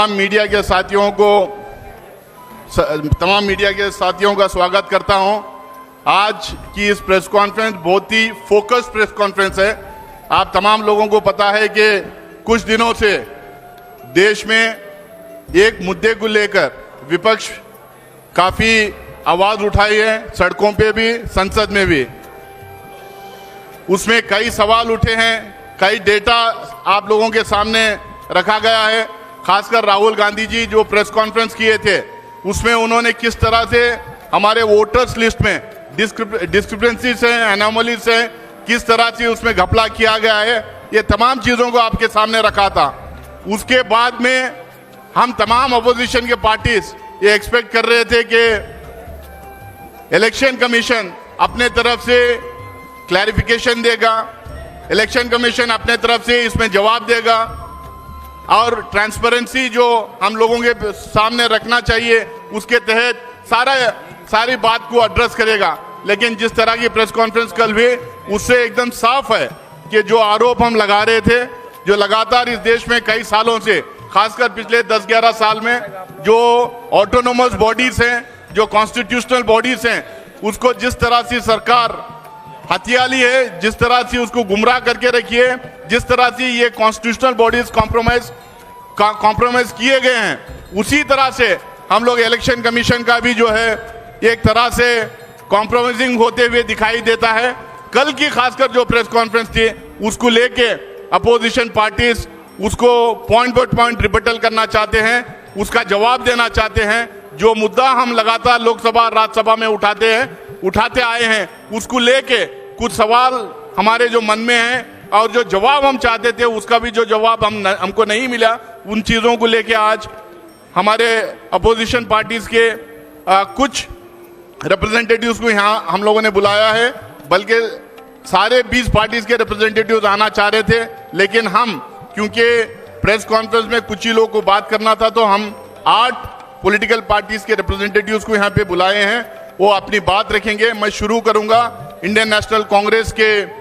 तमाम मीडिया के साथियों का स्वागत करता हूं। आज की इस प्रेस कॉन्फ्रेंस बहुत ही फोकस्ड प्रेस कॉन्फ्रेंस है। आप तमाम लोगों को पता है कि कुछ दिनों से देश में एक मुद्दे को लेकर विपक्ष काफी आवाज उठाई है, सड़कों पे भी, संसद में भी। उसमें कई सवाल उठे हैं, कई डेटा आप लोगों के सामने रखा गया है। खासकर राहुल गांधी जी जो प्रेस कॉन्फ्रेंस किए थे उसमें उन्होंने किस तरह से हमारे वोटर्स लिस्ट में डिस्क्रिपेंसीज हैं, एनोमलीज हैं, किस तरह से उसमें घपला किया गया है, ये तमाम चीजों को आपके सामने रखा था। उसके बाद में हम तमाम अपोजिशन के पार्टीज ये एक्सपेक्ट कर रहे थे कि इलेक्शन कमीशन अपने तरफ से क्लैरिफिकेशन देगा, इलेक्शन कमीशन अपने तरफ से इसमें जवाब देगा और ट्रांसपेरेंसी जो हम लोगों के सामने रखना चाहिए उसके तहत सारी बात को एड्रेस करेगा। लेकिन जिस तरह की प्रेस कॉन्फ्रेंस कल हुई उससे एकदम साफ है कि जो आरोप हम लगा रहे थे, जो लगातार इस देश में कई सालों से, खासकर पिछले 10-11 साल में जो ऑटोनोमस बॉडीज हैं, जो कॉन्स्टिट्यूशनल बॉडीज हैं, उसको जिस तरह से सरकार हथियाली है, जिस तरह से उसको गुमराह करके रखी है, जिस तरह से ये कॉन्स्टिट्यूशनल बॉडीज कॉम्प्रोमाइज किए गए हैं, उसी तरह से हम लोग इलेक्शन कमीशन का भी जो है एक तरह से कॉम्प्रोमाइजिंग होते हुए दिखाई देता है। कल की खासकर जो प्रेस कॉन्फ्रेंस थी उसको लेके अपोजिशन पार्टीज उसको पॉइंट बाय पॉइंट रिबटल करना चाहते हैं, उसका जवाब देना चाहते हैं। जो मुद्दा हम लगातार लोकसभा राज्यसभा में उठाते आए हैं उसको लेके कुछ सवाल हमारे जो मन में हैं और जो जवाब हम चाहते थे उसका भी जो जवाब हमको नहीं मिला, उन चीज़ों को लेके आज हमारे अपोजिशन पार्टीज के कुछ रिप्रेजेंटेटिव्स को यहाँ हम लोगों ने बुलाया है। बल्कि सारे 20 पार्टीज के रिप्रेजेंटेटिव्स आना चाह रहे थे, लेकिन हम क्योंकि प्रेस कॉन्फ्रेंस में कुछ ही लोगों को बात करना था तो हम 8 पॉलिटिकल पार्टीज के रिप्रेजेंटेटिव्स को यहाँ पे बुलाए हैं, वो अपनी बात रखेंगे। मैं शुरू करूंगा, इंडियन नेशनल कांग्रेस के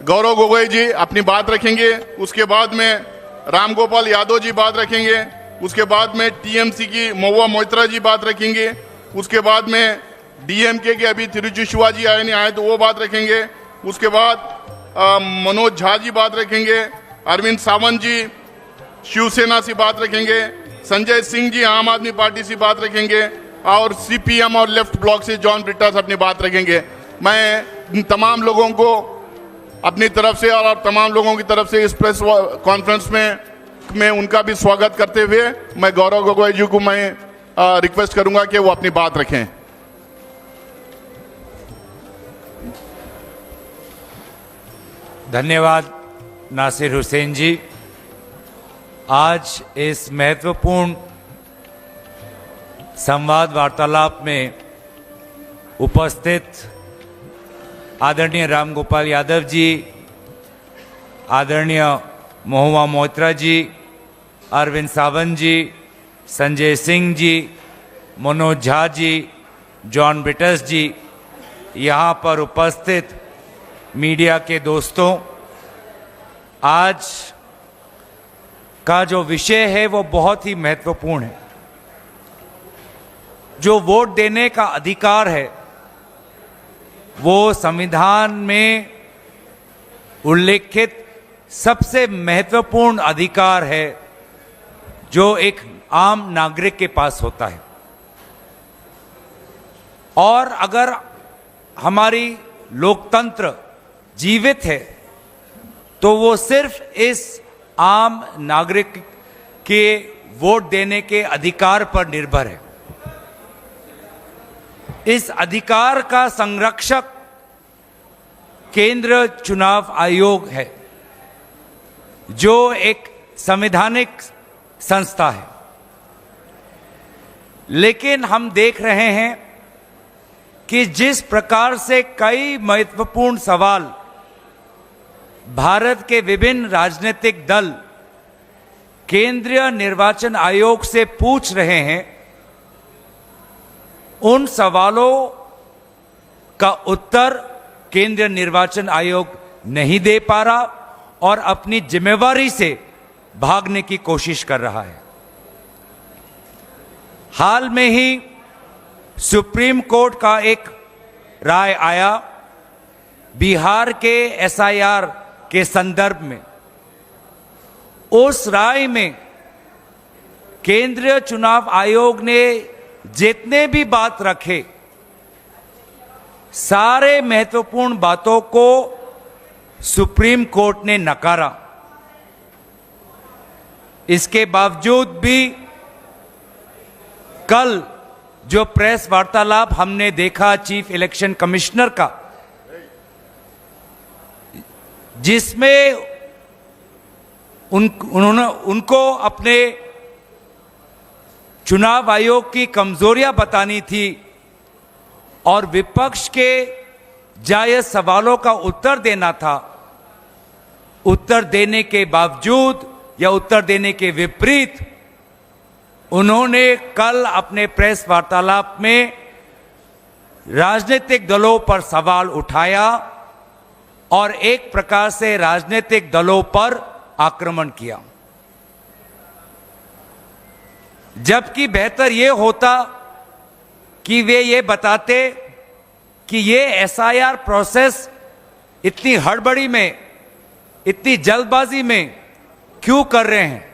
गौरव गोगोई जी अपनी बात रखेंगे, उसके बाद में राम गोपाल यादव जी बात रखेंगे, उसके बाद में टीएमसी की महुआ मोइत्रा जी बात रखेंगे, उसके बाद में डीएमके के अभी तिरुचि शिवाजी आए नहीं आए तो वो बात रखेंगे, उसके बाद मनोज झा जी बात रखेंगे, अरविंद सावंत जी शिवसेना से बात रखेंगे, संजय सिंह जी आम आदमी पार्टी से बात रखेंगे और सीपीएम और लेफ्ट ब्लॉक से जॉन ब्रिटास अपनी बात रखेंगे। मैं इन तमाम लोगों को अपनी तरफ से और तमाम लोगों की तरफ से इस प्रेस कॉन्फ्रेंस में उनका भी स्वागत करते हुए मैं गौरव गोगोई जी को मैं रिक्वेस्ट करूंगा कि वो अपनी बात रखें। धन्यवाद नासिर हुसैन जी। आज इस महत्वपूर्ण संवाद वार्तालाप में उपस्थित आदरणीय राम गोपाल यादव जी, आदरणीय महुआ मोइत्रा जी, अरविंद सावंत जी, संजय सिंह जी, मनोज झा जी, जॉन ब्रिटास जी, यहाँ पर उपस्थित मीडिया के दोस्तों, आज का जो विषय है वो बहुत ही महत्वपूर्ण है। जो वोट देने का अधिकार है वो संविधान में उल्लेखित सबसे महत्वपूर्ण अधिकार है जो एक आम नागरिक के पास होता है। और अगर हमारी लोकतंत्र जीवित है तो वो सिर्फ इस आम नागरिक के वोट देने के अधिकार पर निर्भर है। इस अधिकार का संरक्षक केंद्र चुनाव आयोग है जो एक संवैधानिक संस्था है। लेकिन हम देख रहे हैं कि जिस प्रकार से कई महत्वपूर्ण सवाल भारत के विभिन्न राजनीतिक दल केंद्रीय निर्वाचन आयोग से पूछ रहे हैं, उन सवालों का उत्तर केंद्रीय निर्वाचन आयोग नहीं दे पा रहा और अपनी जिम्मेवारी से भागने की कोशिश कर रहा है। हाल में ही सुप्रीम कोर्ट का एक राय आया बिहार के एसआईआर के संदर्भ में। उस राय में केंद्रीय चुनाव आयोग ने जितने भी बात रखे, सारे महत्वपूर्ण बातों को सुप्रीम कोर्ट ने नकारा। इसके बावजूद भी कल जो प्रेस वार्तालाप हमने देखा चीफ इलेक्शन कमिश्नर का, जिसमें उनको अपने चुनाव आयोग की कमजोरियां बतानी थी और विपक्ष के जायज सवालों का उत्तर देना था, उत्तर देने के बावजूद या उत्तर देने के विपरीत उन्होंने कल अपने प्रेस वार्तालाप में राजनीतिक दलों पर सवाल उठाया और एक प्रकार से राजनीतिक दलों पर आक्रमण किया। जबकि बेहतर यह होता कि वे ये बताते कि ये एसआईआर प्रोसेस इतनी हड़बड़ी में, इतनी जल्दबाजी में क्यों कर रहे हैं,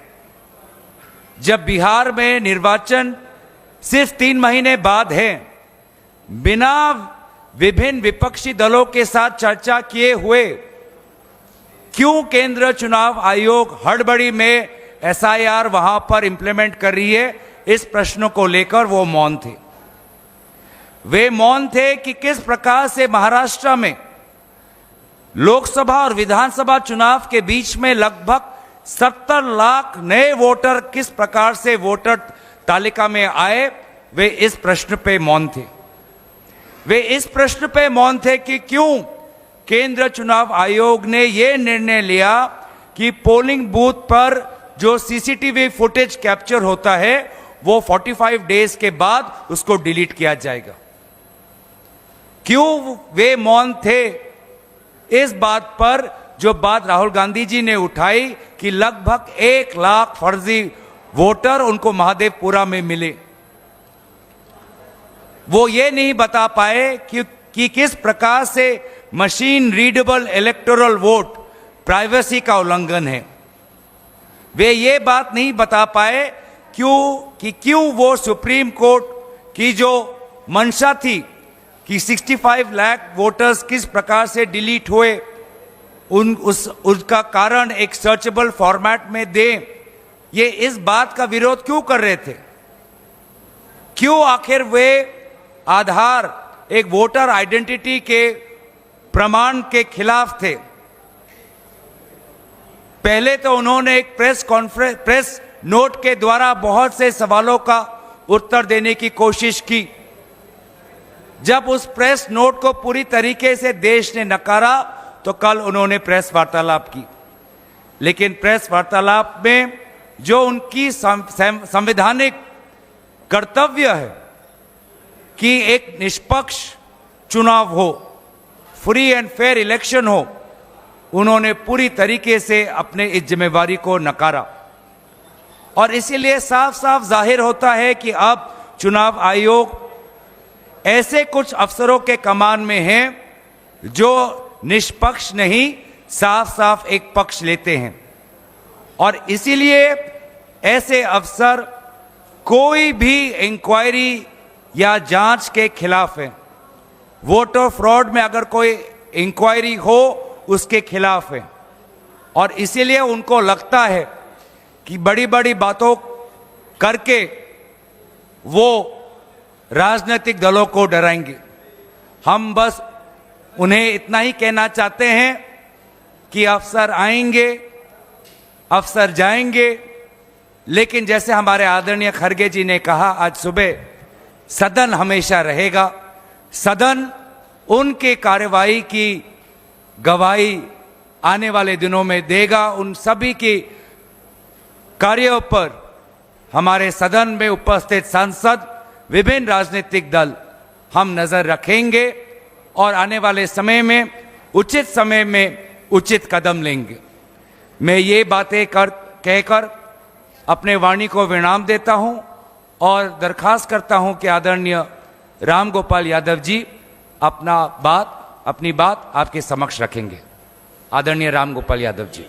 जब बिहार में निर्वाचन सिर्फ 3 महीने बाद है। बिना विभिन्न विपक्षी दलों के साथ चर्चा किए हुए क्यों केंद्रीय चुनाव आयोग हड़बड़ी में एसआईआर वहां पर इंप्लीमेंट कर रही है, इस प्रश्न को लेकर वो मौन थे। वे मौन थे कि किस प्रकार से महाराष्ट्र में लोकसभा और विधानसभा चुनाव के बीच में लगभग 70 लाख नए वोटर किस प्रकार से वोटर तालिका में आए, वे इस प्रश्न पे मौन थे। वे इस प्रश्न पे मौन थे कि क्यों केंद्रीय चुनाव आयोग ने यह निर्णय लिया कि पोलिंग बूथ पर जो सीसीटीवी फुटेज कैप्चर होता है वो 45 डेज के बाद उसको डिलीट किया जाएगा। क्यों वे मौन थे इस बात पर, जो बात राहुल गांधी जी ने उठाई कि लगभग 1 लाख फर्जी वोटर उनको महादेवपुरा में मिले। वो ये नहीं बता पाए कि किस प्रकार से machine readable electoral vote privacy का उल्लंघन है। वे ये बात नहीं बता पाए क्यों वो सुप्रीम कोर्ट की जो मंशा थी कि 65 लाख वोटर्स किस प्रकार से डिलीट हुए, उसका कारण एक सर्चेबल फॉर्मेट में दें, ये इस बात का विरोध क्यों कर रहे थे? क्यों आखिर वे आधार एक वोटर आइडेंटिटी के प्रमाण के खिलाफ थे? पहले तो उन्होंने एक प्रेस नोट के द्वारा बहुत से सवालों का उत्तर देने की कोशिश की। जब उस प्रेस नोट को पूरी तरीके से देश ने नकारा तो कल उन्होंने प्रेस वार्तालाप की। लेकिन प्रेस वार्तालाप में जो उनकी संवैधानिक कर्तव्य है कि एक निष्पक्ष चुनाव हो, फ्री एंड फेयर इलेक्शन हो, उन्होंने पूरी तरीके से अपने इस जिम्मेवारी को नकारा। और इसीलिए साफ साफ जाहिर होता है कि अब चुनाव आयोग ऐसे कुछ अफसरों के कमान में है जो निष्पक्ष नहीं, साफ साफ एक पक्ष लेते हैं। और इसीलिए ऐसे अफसर कोई भी इंक्वायरी या जांच के खिलाफ है। वोटर फ्रॉड में अगर कोई इंक्वायरी हो उसके खिलाफ है। और इसीलिए उनको लगता है कि बड़ी बड़ी बातों करके वो राजनीतिक दलों को डराएंगे। हम बस उन्हें इतना ही कहना चाहते हैं कि अफसर आएंगे, अफसर जाएंगे, लेकिन जैसे हमारे आदरणीय खड़गे जी ने कहा आज सुबह, सदन हमेशा रहेगा। सदन उनके कार्यवाही की गवाही आने वाले दिनों में देगा। उन सभी की कार्यों पर हमारे सदन में उपस्थित सांसद, विभिन्न राजनीतिक दल हम नजर रखेंगे और आने वाले समय में उचित कदम लेंगे। मैं ये बातें कहकर अपने वाणी को विराम देता हूं और दरखास्त करता हूं कि आदरणीय राम गोपाल यादव जी अपनी बात आपके समक्ष रखेंगे। आदरणीय राम गोपाल यादव जी।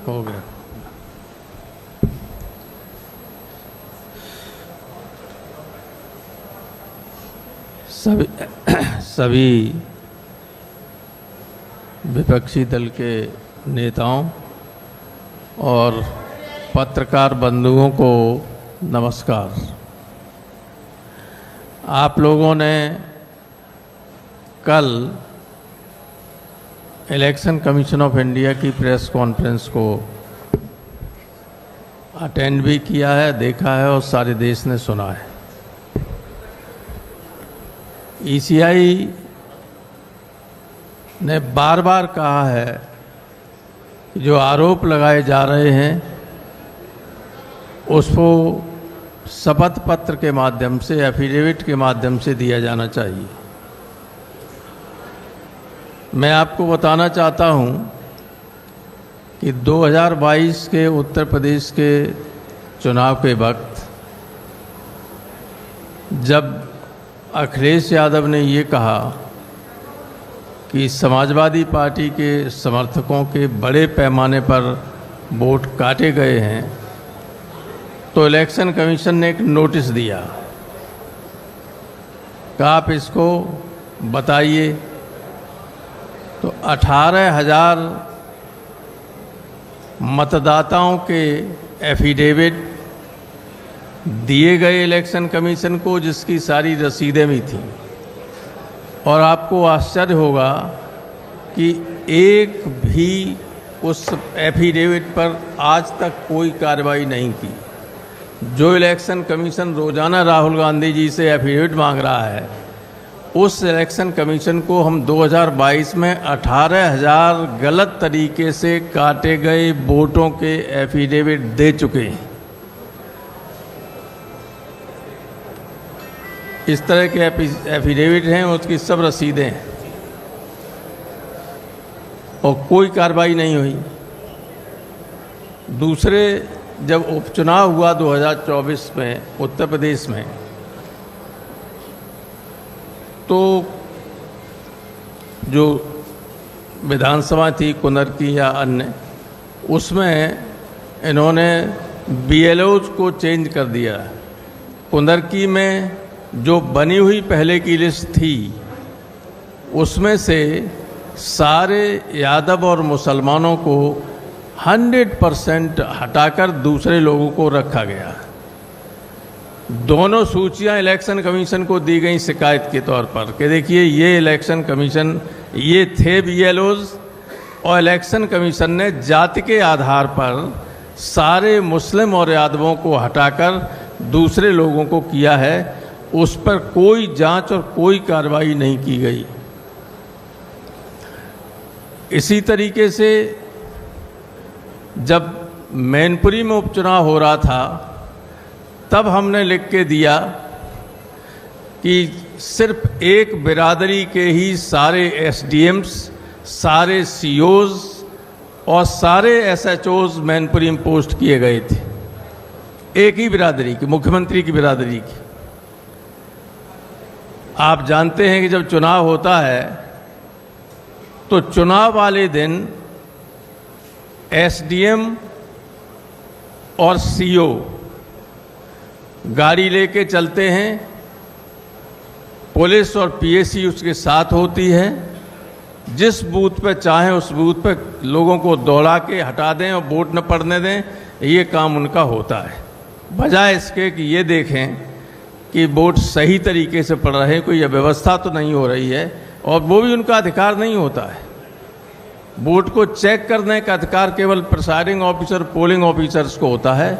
हो गया। सभी विपक्षी दल के नेताओं और पत्रकार बंधुओं को नमस्कार। आप लोगों ने कल इलेक्शन कमीशन ऑफ इंडिया की प्रेस कॉन्फ्रेंस को अटेंड भी किया है, देखा है और सारे देश ने सुना है। ईसीआई ने बार बार कहा है कि जो आरोप लगाए जा रहे हैं उसको शपथ पत्र के माध्यम से, एफिडेविट के माध्यम से दिया जाना चाहिए। मैं आपको बताना चाहता हूं कि 2022 के उत्तर प्रदेश के चुनाव के वक्त जब अखिलेश यादव ने ये कहा कि समाजवादी पार्टी के समर्थकों के बड़े पैमाने पर वोट काटे गए हैं, तो इलेक्शन कमीशन ने एक नोटिस दिया कि आप इसको बताइए। तो 18,000 मतदाताओं के एफिडेविट दिए गए इलेक्शन कमीशन को, जिसकी सारी रसीदें भी थीं। और आपको आश्चर्य होगा कि एक भी उस एफिडेविट पर आज तक कोई कार्रवाई नहीं की। जो इलेक्शन कमीशन रोजाना राहुल गांधी जी से एफिडेविट मांग रहा है, उस इलेक्शन कमीशन को हम 2022 में 18,000 गलत तरीके से काटे गए वोटों के एफिडेविट दे चुके हैं। इस तरह के एफिडेविट हैं, उसकी सब रसीदें हैं और कोई कार्रवाई नहीं हुई। दूसरे, जब उपचुनाव हुआ 2024 में उत्तर प्रदेश में, तो जो विधानसभा थी कुंदर की या अन्य, उसमें इन्होंने बीएलओज को चेंज कर दिया। कुंदर की में जो बनी हुई पहले की लिस्ट थी, उसमें से सारे यादव और मुसलमानों को 100% हटाकर दूसरे लोगों को रखा गया। दोनों सूचियां इलेक्शन कमीशन को दी गई शिकायत के तौर पर कि देखिए ये इलेक्शन कमीशन, ये थे बीएलओज, और इलेक्शन कमीशन ने जाति के आधार पर सारे मुस्लिम और यादवों को हटाकर दूसरे लोगों को किया है। उस पर कोई जांच और कोई कार्रवाई नहीं की गई। इसी तरीके से जब मैनपुरी में उपचुनाव हो रहा था, तब हमने लिख के दिया कि सिर्फ एक बिरादरी के ही सारे एसडीएम्स, सारे सीओज और सारे एसएचओज मैनपुरी में पोस्ट किए गए थे, एक ही बिरादरी की, मुख्यमंत्री की बिरादरी की। आप जानते हैं कि जब चुनाव होता है तो चुनाव वाले दिन एसडीएम और सीओ गाड़ी लेके चलते हैं, पुलिस और पीएसी उसके साथ होती है। जिस बूथ पे चाहें उस बूथ पे लोगों को दौड़ा के हटा दें और वोट न पड़ने दें, ये काम उनका होता है। बजाय इसके कि ये देखें कि वोट सही तरीके से पड़ रहे हैं, कोई अव्यवस्था तो नहीं हो रही है, और वो भी उनका अधिकार नहीं होता है। वोट को चेक करने का अधिकार केवल प्रिसाइडिंग ऑफिसर, पोलिंग ऑफिसर्स को होता है।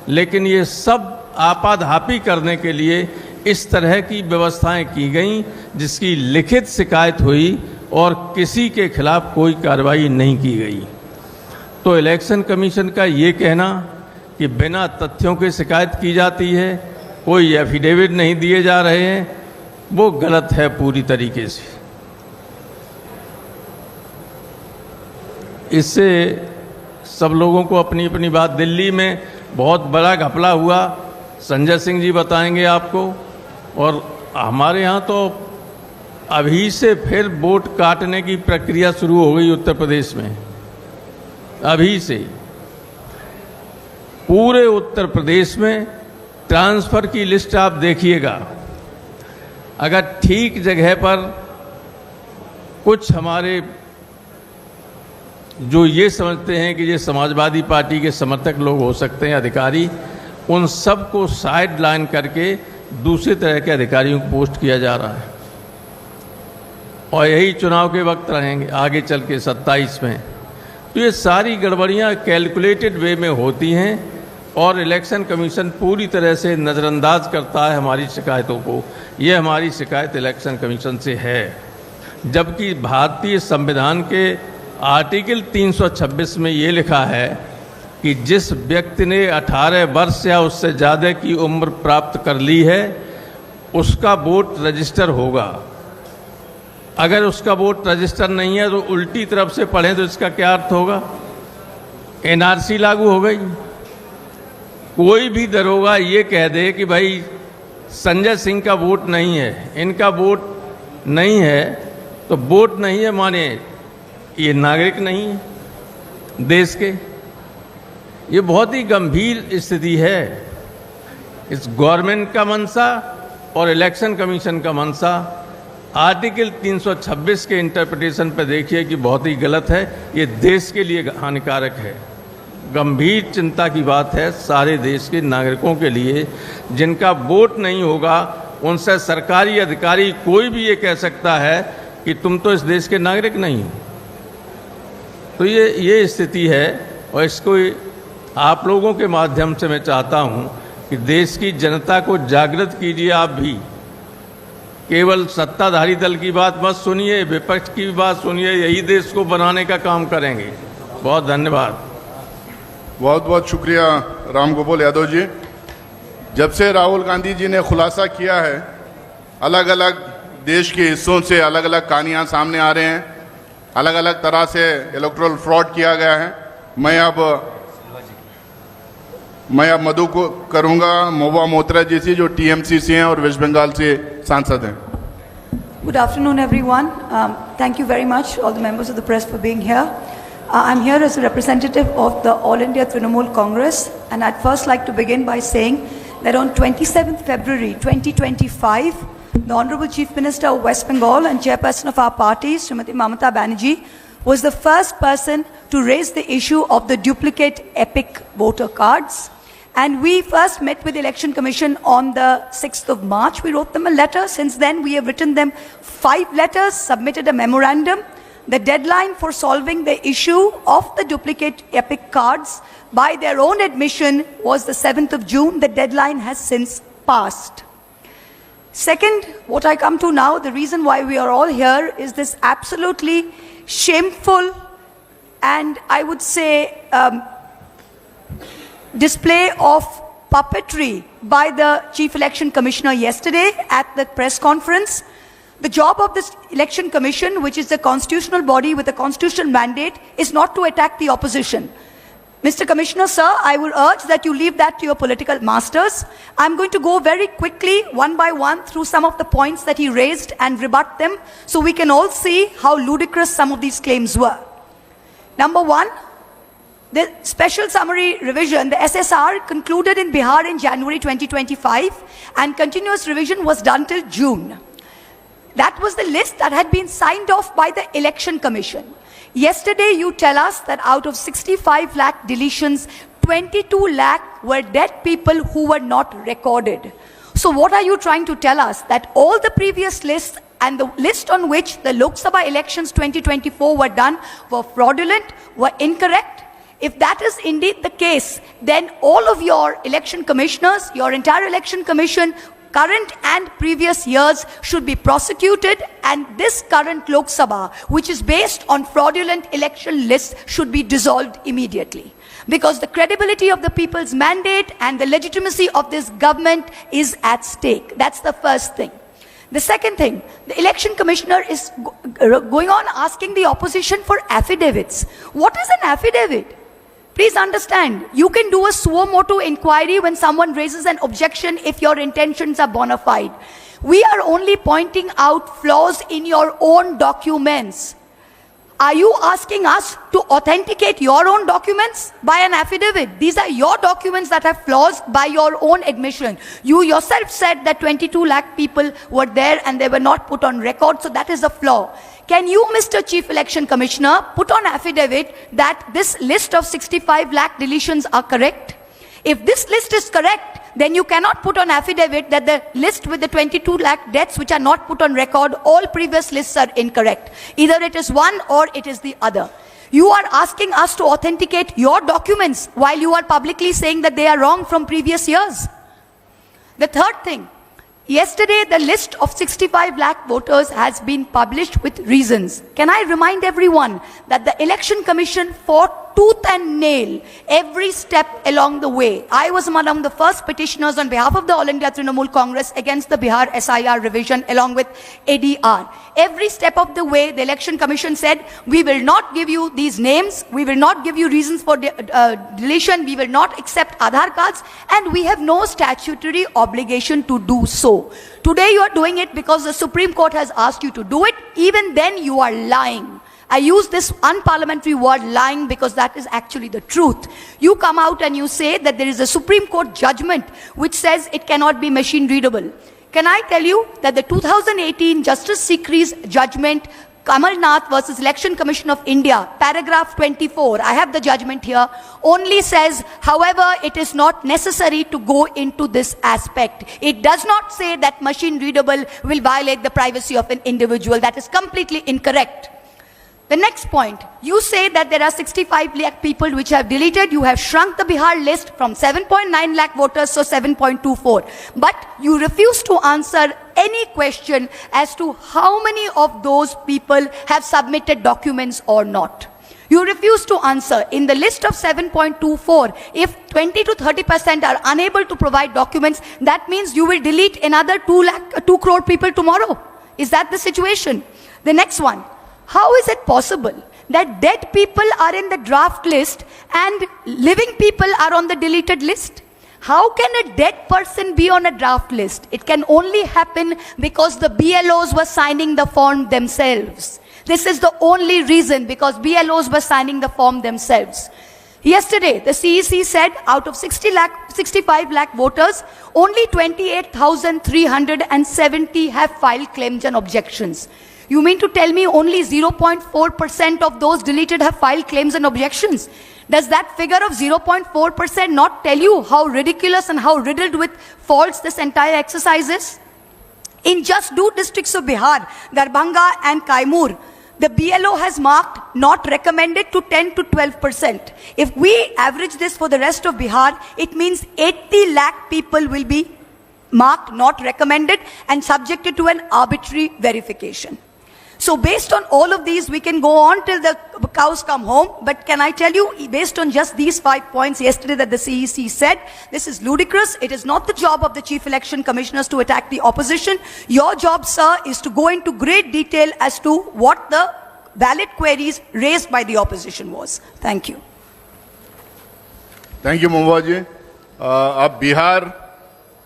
लेकिन ये सब आपाधापी करने के लिए इस तरह की व्यवस्थाएं की गई, जिसकी लिखित शिकायत हुई और किसी के खिलाफ कोई कार्रवाई नहीं की गई। तो इलेक्शन कमीशन का ये कहना कि बिना तथ्यों के शिकायत की जाती है, कोई एफिडेविट नहीं दिए जा रहे हैं, वो गलत है पूरी तरीके से। इससे सब लोगों को अपनी अपनी बात, दिल्ली में बहुत बड़ा घपला हुआ, संजय सिंह जी बताएंगे आपको। और हमारे यहाँ तो अभी से फिर वोट काटने की प्रक्रिया शुरू हो गई उत्तर प्रदेश में। अभी से पूरे उत्तर प्रदेश में ट्रांसफ़र की लिस्ट आप देखिएगा। अगर ठीक जगह पर कुछ हमारे जो ये समझते हैं कि ये समाजवादी पार्टी के समर्थक लोग हो सकते हैं, अधिकारी, उन सब को साइड लाइन करके दूसरे तरह के अधिकारियों को पोस्ट किया जा रहा है। और यही चुनाव के वक्त रहेंगे आगे चल के 27 में। तो ये सारी गड़बड़ियाँ कैलकुलेटेड वे में होती हैं और इलेक्शन कमीशन पूरी तरह से नज़रअंदाज करता है हमारी शिकायतों को। ये हमारी शिकायत इलेक्शन कमीशन से है, जबकि भारतीय संविधान के आर्टिकल 326 में ये लिखा है कि जिस व्यक्ति ने 18 वर्ष या उससे ज़्यादा की उम्र प्राप्त कर ली है उसका वोट रजिस्टर होगा। अगर उसका वोट रजिस्टर नहीं है तो उल्टी तरफ से पढ़ें तो इसका क्या अर्थ होगा? एनआरसी लागू हो गई। कोई भी दरोगा ये कह दे कि भाई संजय सिंह का वोट नहीं है, इनका वोट नहीं है, तो वोट नहीं है माने ये नागरिक नहीं है देश के। ये बहुत ही गंभीर स्थिति है। इस गवर्नमेंट का मंशा और इलेक्शन कमीशन का मंशा आर्टिकल 326 के इंटरप्रिटेशन पर देखिए कि बहुत ही गलत है। ये देश के लिए हानिकारक है। गंभीर चिंता की बात है सारे देश के नागरिकों के लिए। जिनका वोट नहीं होगा उनसे सरकारी अधिकारी कोई भी ये कह सकता है कि तुम तो इस देश के नागरिक नहीं हो। तो ये स्थिति है और इसको आप लोगों के माध्यम से मैं चाहता हूं कि देश की जनता को जागृत कीजिए। आप भी केवल सत्ताधारी दल की बात मत सुनिए, विपक्ष की भी बात सुनिए। यही देश को बनाने का काम करेंगे। बहुत धन्यवाद। बहुत बहुत शुक्रिया राम गोपाल यादव जी। जब से राहुल गांधी जी ने खुलासा किया है, अलग अलग देश के हिस्सों से अलग अलग कहानियाँ सामने आ रहे हैं, अलग अलग तरह से इलेक्टोरल फ्रॉड किया गया है। मैं अब मधु को करूंगा, महुआ मोइत्रा जी से, जो टीएमसी से हैं और वेस्ट बंगाल से सांसद हैं। Good afternoon, everyone. Thank you very much, all the members of the press, for being here. I'm here as a representative of the All India Trinamool Congress, and I'd first like to begin by saying that on 27th February 2025, the Honorable Chief Minister of West Bengal and chairperson of our party, Srimati Mamata Banerjee, was the first person to raise the issue of the duplicate EPIC voter cards. And we first met with the Election Commission on the 6th of March. We wrote them a letter. Since then, we have written them 5 letters, submitted a memorandum. The deadline for solving the issue of the duplicate EPIC cards, by their own admission, was the 7th of June. The deadline has since passed. Second, what I come to now, the reason why we are all here is this absolutely shameful and I would say display of puppetry by the Chief Election Commissioner yesterday at the press conference. The job of this Election Commission, which is the constitutional body with a constitutional mandate, is not to attack the opposition. Mr. Commissioner, sir, I will urge that you leave that to your political masters. I'm going to go very quickly, one by one, through some of the points that he raised and rebut them, so we can all see how ludicrous some of these claims were. Number one, the special summary revision, the SSR, concluded in Bihar in January 2025, and continuous revision was done till June. That was the list that had been signed off by the Election Commission. Yesterday, you tell us that out of 65 lakh deletions, 22 lakh were dead people who were not recorded. So what are you trying to tell us? That all the previous lists and the list on which the Lok Sabha elections 2024 were done were fraudulent, were incorrect? If that is indeed the case, then all of your election commissioners, your entire election commission, current and previous years, should be prosecuted, and this current Lok Sabha, which is based on fraudulent election lists, should be dissolved immediately. Because the credibility of the people's mandate and the legitimacy of this government is at stake. That's the first thing. The second thing, the election commissioner is going on asking the opposition for affidavits. What is an affidavit? Please understand, you can do a suo motu inquiry when someone raises an objection if your intentions are bona fide. We are only pointing out flaws in your own documents. Are you asking us to authenticate your own documents by an affidavit? These are your documents that have flaws by your own admission. You yourself said that 22 lakh people were there and they were not put on record, so that is a flaw. Can you, Mr. Chief Election Commissioner, put on affidavit that this list of 65 lakh deletions are correct? If this list is correct, then you cannot put on affidavit that the list with the 22 lakh deaths which are not put on record, all previous lists are incorrect. Either it is one or it is the other. You are asking us to authenticate your documents while you are publicly saying that they are wrong from previous years. The third thing, yesterday the list of 65 lakh voters has been published with reasons. Can I remind everyone that the Election Commission fought tooth and nail every step along the way. I was among the first petitioners on behalf of the All India Trinamool Congress against the Bihar SIR revision along with ADR. Every step of the way, the Election Commission said, we will not give you these names, we will not give you reasons for deletion, we will not accept Aadhaar cards, and we have no statutory obligation to do so. Today you are doing it because the Supreme Court has asked you to do it. Even then you are lying. I use this unparliamentary word lying because that is actually the truth. You come out and you say that there is a Supreme Court judgment which says it cannot be machine readable. Can I tell you that the 2018 Justice Sikri's judgment, Kamal Nath versus Election Commission of India, paragraph 24, I have the judgment here, only says, however, it is not necessary to go into this aspect. It does not say that machine readable will violate the privacy of an individual. That is completely incorrect. The next point, you say that there are 65 lakh people which have deleted. You have shrunk the Bihar list from 7.9 lakh voters to 7.24. But you refuse to answer any question as to how many of those people have submitted documents or not. You refuse to answer. In the list of 7.24, if 20 to 30% are unable to provide documents, that means you will delete another 2 crore people tomorrow. Is that the situation? The next one. How is it possible that dead people are in the draft list and living people are on the deleted list? How can a dead person be on a draft list? It can only happen because the BLOs were signing the form themselves. This is the only reason, because BLOs were signing the form themselves. Yesterday, the CEC said out of 65 lakh voters, only 28,370 have filed claims and objections. You mean to tell me only 0.4% of those deleted have filed claims and objections? Does that figure of 0.4% not tell you how ridiculous and how riddled with faults this entire exercise is? In just 2 districts of Bihar, Darbhanga and Kaimur, the BLO has marked not recommended to 10 to 12%. If we average this for the rest of Bihar, it means 80 lakh people will be marked not recommended and subjected to an arbitrary verification. So based on all of these, we can go on till the cows come home. But can I tell you, based on just these 5 points yesterday that the CEC said, this is ludicrous. It is not the job of the Chief Election Commissioners to attack the opposition. Your job, sir, is to go into great detail as to what the valid queries raised by the opposition was. Thank you. Thank you, Mahbub ji. अब बिहार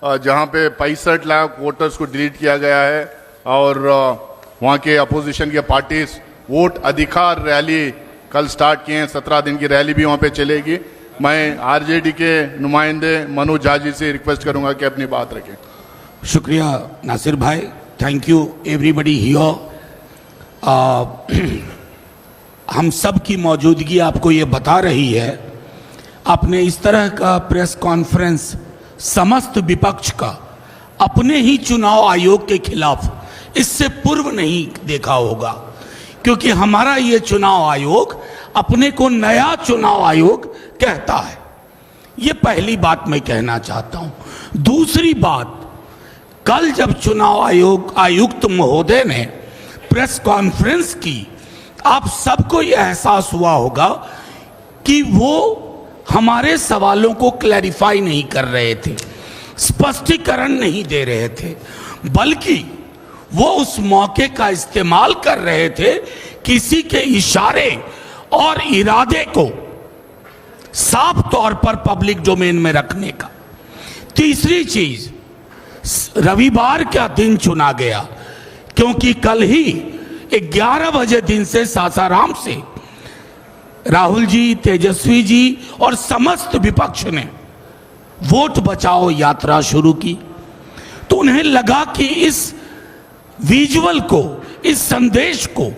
जहाँ पे 65 lakh voters को delete किया गया है और वहाँ के अपोजिशन के पार्टीज वोट अधिकार रैली कल स्टार्ट किए हैं, 17 दिन की रैली भी वहाँ पे चलेगी. मैं आरजेडी के नुमाइंदे मनोज झा जी से रिक्वेस्ट करूँगा कि अपनी बात रखें. शुक्रिया नासिर भाई, थैंक यू एवरीबॉडी हियर. हम सब की मौजूदगी आपको ये बता रही है, आपने इस तरह का प्रेस कॉन्फ्रेंस समस्त विपक्ष का अपने ही चुनाव आयोग के खिलाफ इससे पूर्व नहीं देखा होगा, क्योंकि हमारा ये चुनाव आयोग अपने को नया चुनाव आयोग कहता है. ये पहली बात मैं कहना चाहता हूं. दूसरी बात, कल जब चुनाव आयोग आयुक्त महोदय ने प्रेस कॉन्फ्रेंस की, आप सबको यह एहसास हुआ होगा कि वो हमारे सवालों को क्लैरिफाई नहीं कर रहे थे, स्पष्टीकरण नहीं दे रहे थे, बल्कि वो उस मौके का इस्तेमाल कर रहे थे किसी के इशारे और इरादे को साफ तौर पर पब्लिक डोमेन में रखने का। तीसरी चीज, रविवार का दिन चुना गया क्योंकि कल ही 11 बजे दिन से सासाराम से राहुल जी, तेजस्वी जी और समस्त विपक्ष ने वोट बचाओ यात्रा शुरू की। तो उन्हें लगा कि इस विजुअल को, इस संदेश को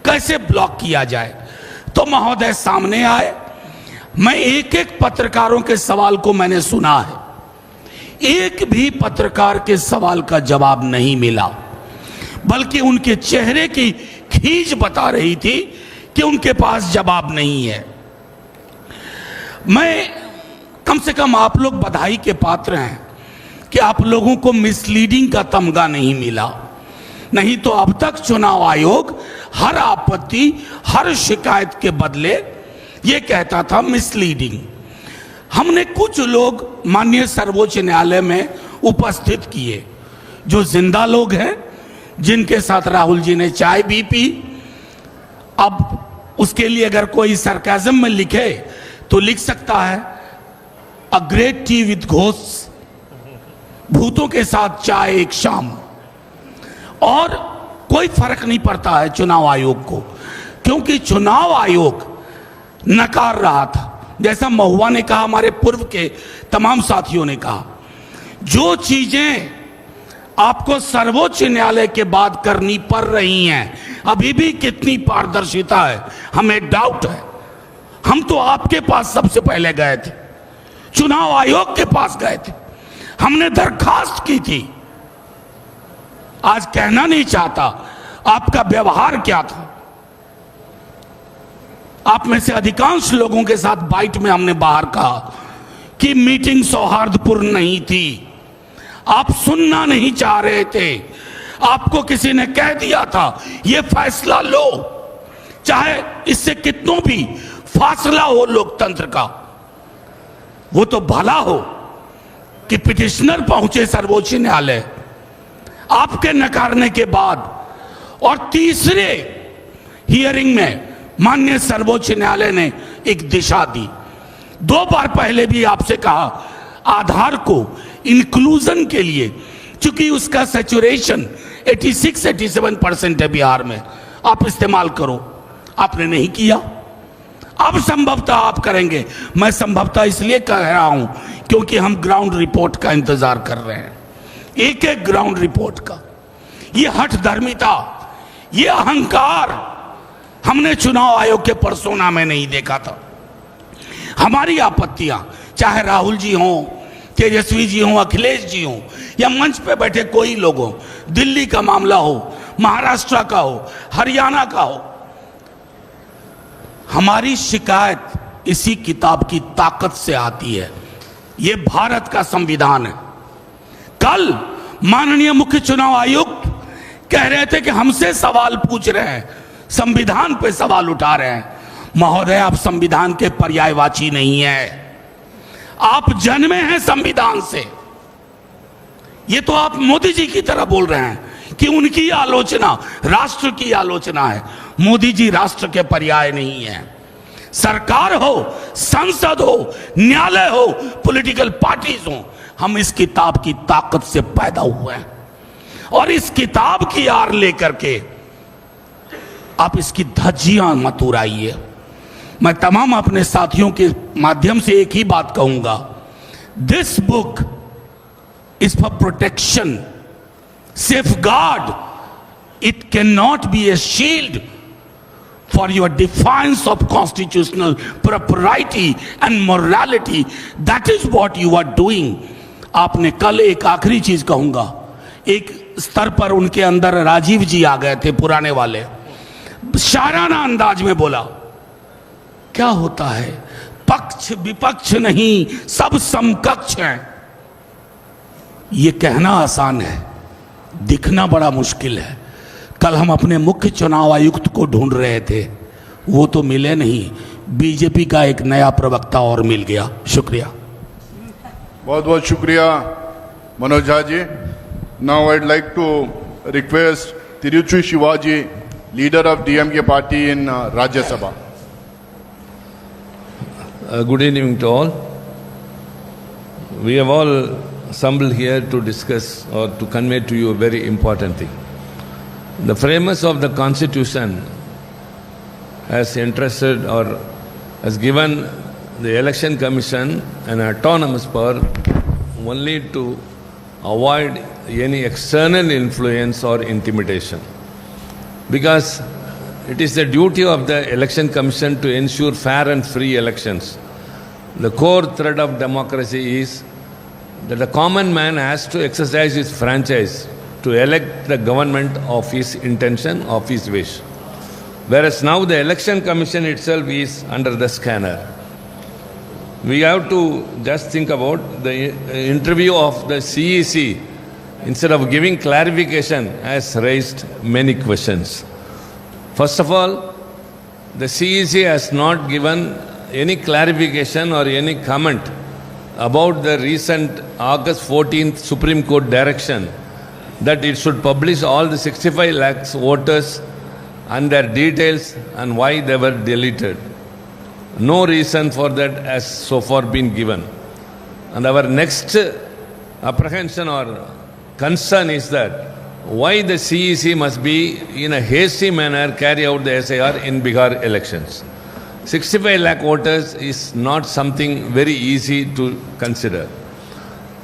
कैसे ब्लॉक किया जाए। तो महोदय सामने आए। मैं एक एक पत्रकारों के सवाल को मैंने सुना है, एक भी पत्रकार के सवाल का जवाब नहीं मिला, बल्कि उनके चेहरे की खींच बता रही थी कि उनके पास जवाब नहीं है। मैं कम से कम आप लोग बधाई के पात्र हैं कि आप लोगों को मिसलीडिंग का तमगा नहीं मिला। नहीं तो अब तक चुनाव आयोग हर आपत्ति, हर शिकायत के बदले ये कहता था मिसलीडिंग। हमने कुछ लोग माननीय सर्वोच्च न्यायालय में उपस्थित किए जो जिंदा लोग हैं, जिनके साथ राहुल जी ने चाय भी पी। अब उसके लिए अगर कोई सरकाज़म में लिखे तो लिख सकता है a great T with ghost, भूतों के साथ चाय एक शाम। और कोई फर्क नहीं पड़ता है चुनाव आयोग को, क्योंकि चुनाव आयोग नकार रहा था। जैसा महुआ ने कहा, हमारे पूर्व के तमाम साथियों ने कहा, जो चीजें आपको सर्वोच्च न्यायालय के बाद करनी पड़ रही हैं, अभी भी कितनी पारदर्शिता है हमें डाउट है। हम तो आपके पास सबसे पहले गए थे, चुनाव आयोग के पास गए थे, हमने दरखास्त की थी। आज कहना नहीं चाहता आपका व्यवहार क्या था। आप में से अधिकांश लोगों के साथ बाइट में हमने बाहर कहा कि मीटिंग सौहार्दपूर्ण नहीं थी, आप सुनना नहीं चाह रहे थे। आपको किसी ने कह दिया था यह फैसला लो, चाहे इससे कितनों भी फासला हो लोकतंत्र का। वो तो भला हो कि पिटिशनर पहुंचे सर्वोच्च न्यायालय आपके नकारने के बाद, और तीसरे हियरिंग में माननीय सर्वोच्च न्यायालय ने एक दिशा दी। 2 बार पहले भी आपसे कहा आधार को इंक्लूजन के लिए, चूंकि उसका सैचुरेशन 86-87% है बिहार में, आप इस्तेमाल करो। आपने नहीं किया। अब संभवतः आप करेंगे। मैं संभवतः इसलिए कह रहा हूं क्योंकि हम ग्राउंड रिपोर्ट का इंतजार कर रहे हैं, एक एक ग्राउंड रिपोर्ट का। ये हठधर्मिता, ये अहंकार हमने चुनाव आयोग के परसोना में नहीं देखा था। हमारी आपत्तियां, चाहे राहुल जी हों, तेजस्वी जी हों, अखिलेश जी हों, या मंच पे बैठे कोई लोग हों, दिल्ली का मामला हो, महाराष्ट्र का हो, हरियाणा का हो, हमारी शिकायत इसी किताब की ताकत से आती है। ये भारत का संविधान है। कल माननीय मुख्य चुनाव आयुक्त कह रहे थे कि हमसे सवाल पूछ रहे हैं, संविधान पे सवाल उठा रहे हैं। महोदय, आप संविधान के पर्यायवाची नहीं है, आप जन्मे हैं संविधान से। ये तो आप मोदी जी की तरह बोल रहे हैं कि उनकी आलोचना राष्ट्र की आलोचना है। मोदी जी राष्ट्र के पर्याय नहीं है। सरकार हो, संसद हो, न्यायालय हो, पॉलिटिकल पार्टीज हो, हम इस किताब की ताकत से पैदा हुए हैं। और इस किताब की आड़ लेकर के आप इसकी धज्जियां मत उड़ाइए। मैं तमाम अपने साथियों के माध्यम से एक ही बात कहूंगा, this book is for protection, safeguard, it can not be A shield for your defiance of constitutional propriety and morality. That is what you are doing. आपने कल एक आखिरी चीज कहूंगा, एक स्तर पर उनके अंदर राजीव जी आ गए थे, पुराने वाले, शाराना अंदाज में बोला क्या होता है, पक्ष विपक्ष नहीं, सब समकक्ष हैं। ये कहना आसान है, दिखना बड़ा मुश्किल है। कल हम अपने मुख्य चुनाव आयुक्त को ढूंढ रहे थे, वो तो मिले नहीं, बीजेपी का एक नया प्रवक्ता और मिल गया। शुक्रिया, बहुत बहुत शुक्रिया Manoj Jha ji. Now I'd like to request Tiruchi Shivaji, leader of DMK party in Rajya Sabha. Good evening to all. We have all assembled here to discuss or to convey to you a very important thing. The framers of the Constitution has entrusted or has given the Election Commission an autonomous power only to avoid any external influence or intimidation. Because it is the duty of the Election Commission to ensure fair and free elections. The core thread of democracy is that the common man has to exercise his franchise to elect the government of his intention, of his wish. Whereas now the Election Commission itself is under the scanner. We have to just think about the interview of the CEC, instead of giving clarification, has raised many questions. First of all, the CEC has not given any clarification or any comment about the recent August 14th Supreme Court direction that it should publish all the 65 lakhs voters and their details and why they were deleted. No reason for that has so far been given. And our next apprehension or concern is that why the CEC must be in a hasty manner carry out the SIR in Bihar elections. 65 lakh voters is not something very easy to consider.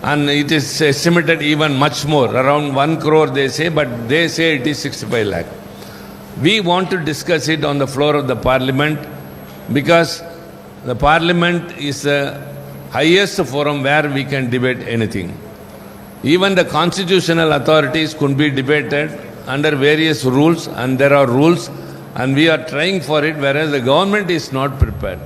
And it is estimated even much more, around 1 crore they say, but they say it is 65 lakh. We want to discuss it on the floor of the parliament because the parliament is the highest forum where we can debate anything. Even the constitutional authorities could be debated under various rules, and there are rules, and we are trying for it, whereas the government is not prepared.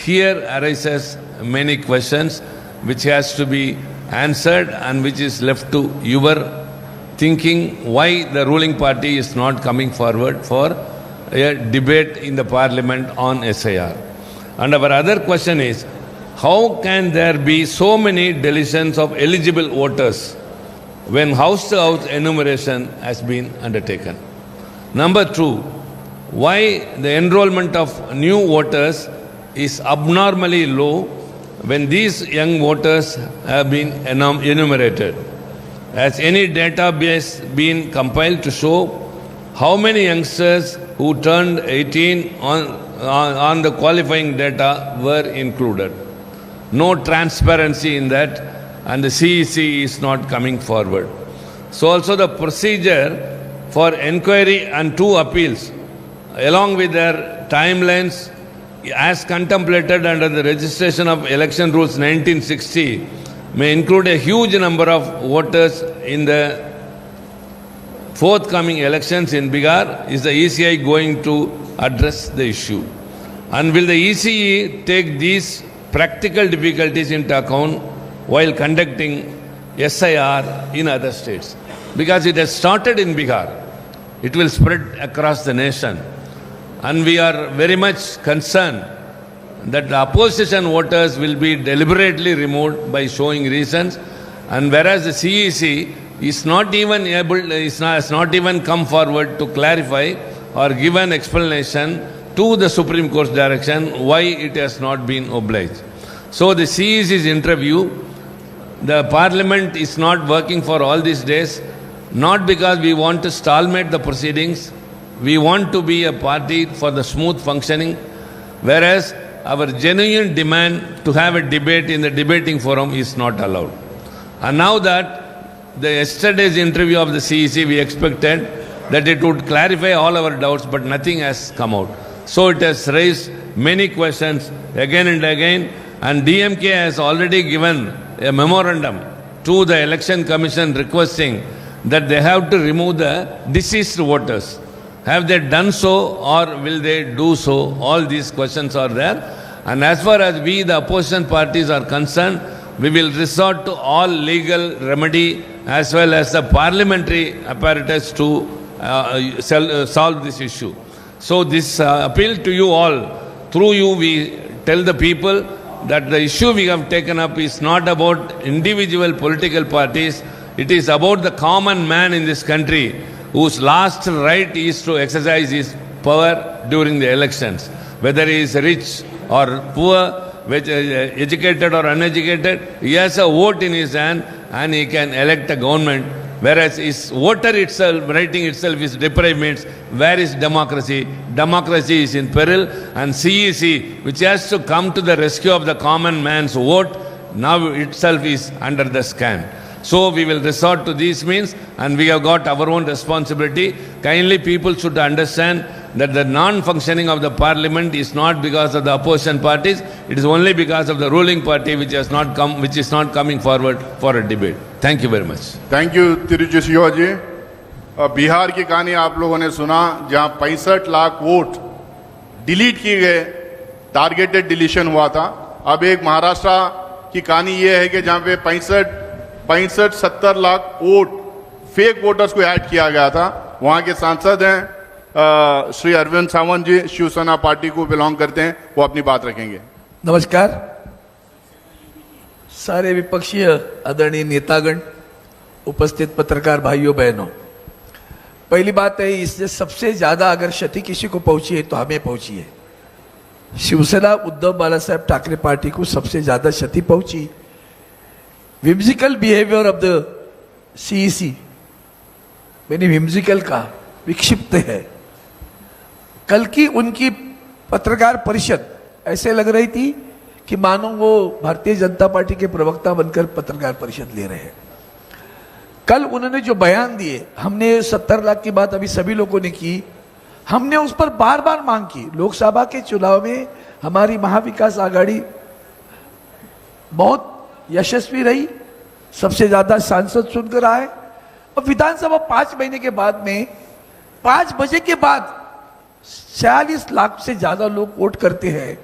Here arises many questions which has to be answered and which is left to your thinking why the ruling party is not coming forward for a debate in the parliament on SIR. And our other question is, how can there be so many deletions of eligible voters when house-to-house enumeration has been undertaken? Number two, why the enrollment of new voters is abnormally low when these young voters have been enumerated? Has any database been compiled to show how many youngsters who turned 18 on the qualifying data were included? No transparency in that, and the CEC is not coming forward. So also the procedure for inquiry and 2 appeals, along with their timelines, as contemplated under the Registration of Election Rules 1960, may include a huge number of voters in the forthcoming elections in Bihar. Is the ECI going to address the issue? And will the ECE take these practical difficulties into account while conducting SIR in other states? Because it has started in Bihar, it will spread across the nation. And we are very much concerned that the opposition voters will be deliberately removed by showing reasons, and whereas the CEC is not even has not even come forward to clarify or give an explanation to the Supreme Court's direction why it has not been obliged. So the CEC's interview, the Parliament is not working for all these days, not because we want to stalemate the proceedings. We want to be a party for the smooth functioning, whereas our genuine demand to have a debate in the debating forum is not allowed. And now that the yesterday's interview of the CEC, we expected that it would clarify all our doubts, but nothing has come out. So it has raised many questions again and again, and DMK has already given a memorandum to the Election Commission requesting that they have to remove the deceased voters. Have they done so, or will they do so? All these questions are there. And as far as we, the opposition parties, are concerned, we will resort to all legal remedy as well as the parliamentary apparatus to solve this issue. So this appeal to you all, through you we tell the people that the issue we have taken up is not about individual political parties. It is about the common man in this country whose last right is to exercise his power during the elections. Whether he is rich or poor, educated or uneducated, he has a vote in his hand and he can elect a government. Whereas his voter itself, writing itself is deprived, means where is democracy? Democracy is in peril, and CEC, which has to come to the rescue of the common man's vote, now itself is under the scan. So we will resort to these means, and we have got our own responsibility. Kindly people should understand that the non-functioning of the parliament is not because of the opposition parties, it is only because of the ruling party which has not come, which is not coming forward for a debate. Thank you very much. Thank you Tiruchi Singh ji. Bihar की कहानी आप लोगों ने सुना, जहां 65 lakh vote delete किए गए, targeted deletion हुआ था। अब एक महाराष्ट्र की कहानी यह है कि जहां पे 65-70 लाख वोट फेक वोटर्स को ऐड किया गया था। वहां के सांसद हैं श्री अरविंद सावंत जी, शिवसेना पार्टी को बिलोंग करते हैं, वो अपनी बात रखेंगे। नमस्कार। सारे विपक्षीय आदरणीय नेतागण, उपस्थित पत्रकार भाइयों बहनों, पहली बात है, इससे सबसे ज्यादा अगर क्षति किसी को पहुंची है तो हमें पहुंची है। शिवसेना उद्धव बाला साहेब ठाकरे पार्टी को सबसे ज्यादा क्षति पहुंची। Whimsical behaviour of the CEC, मैंने विम्सिकल कहा, विक्षिप्त है। कल की उनकी पत्रकार परिषद ऐसे लग रही थी कि मानो वो भारतीय जनता पार्टी के प्रवक्ता बनकर पत्रकार परिषद ले रहे हैं। कल उन्होंने जो बयान दिए, हमने 70 लाख की बात अभी सभी लोगों ने की, हमने उस पर बार बार मांग की। लोकसभा के चुनाव में हमारी महाविकास आघाड़ी बहुत यशस्वी रही, सबसे ज्यादा सांसद चुनकर आए, और विधानसभा 5 महीने के बाद में 5 बजे के बाद 46 लाख से ज्यादा लोग वोट करते हैं,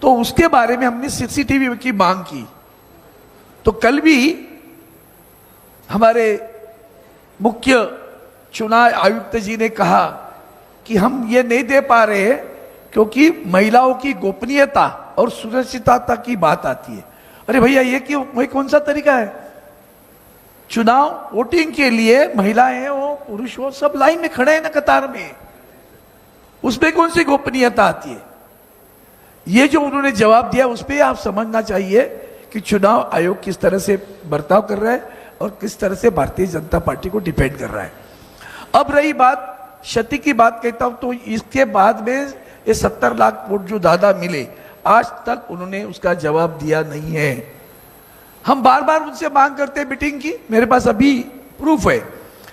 तो उसके बारे में हमने सीसीटीवी की मांग की। तो कल भी हमारे मुख्य चुनाव आयुक्त जी ने कहा कि हम ये नहीं दे पा रहे हैं क्योंकि महिलाओं की गोपनीयता और सुरक्षितता की बात आती है। अरे भैया, ये क्यों, वही कौन सा तरीका है? चुनाव वोटिंग के लिए महिलाएं हो, पुरुष हो, सब लाइन में खड़े हैं ना, कतार में, उसमें कौन सी गोपनीयता आती है? ये जो उन्होंने जवाब दिया, उस पर आप समझना चाहिए कि चुनाव आयोग किस तरह से बर्ताव कर रहा है और किस तरह से भारतीय जनता पार्टी को डिफेंड कर रहा है। अब रही बात क्षति की बात, कहता हूं तो इसके बाद में ये 70 लाख वोट जो दादा मिले, आज तक उन्होंने उसका जवाब दिया नहीं है। हम बार बार उनसे मांग करते हैं मीटिंग की, मेरे पास अभी प्रूफ है।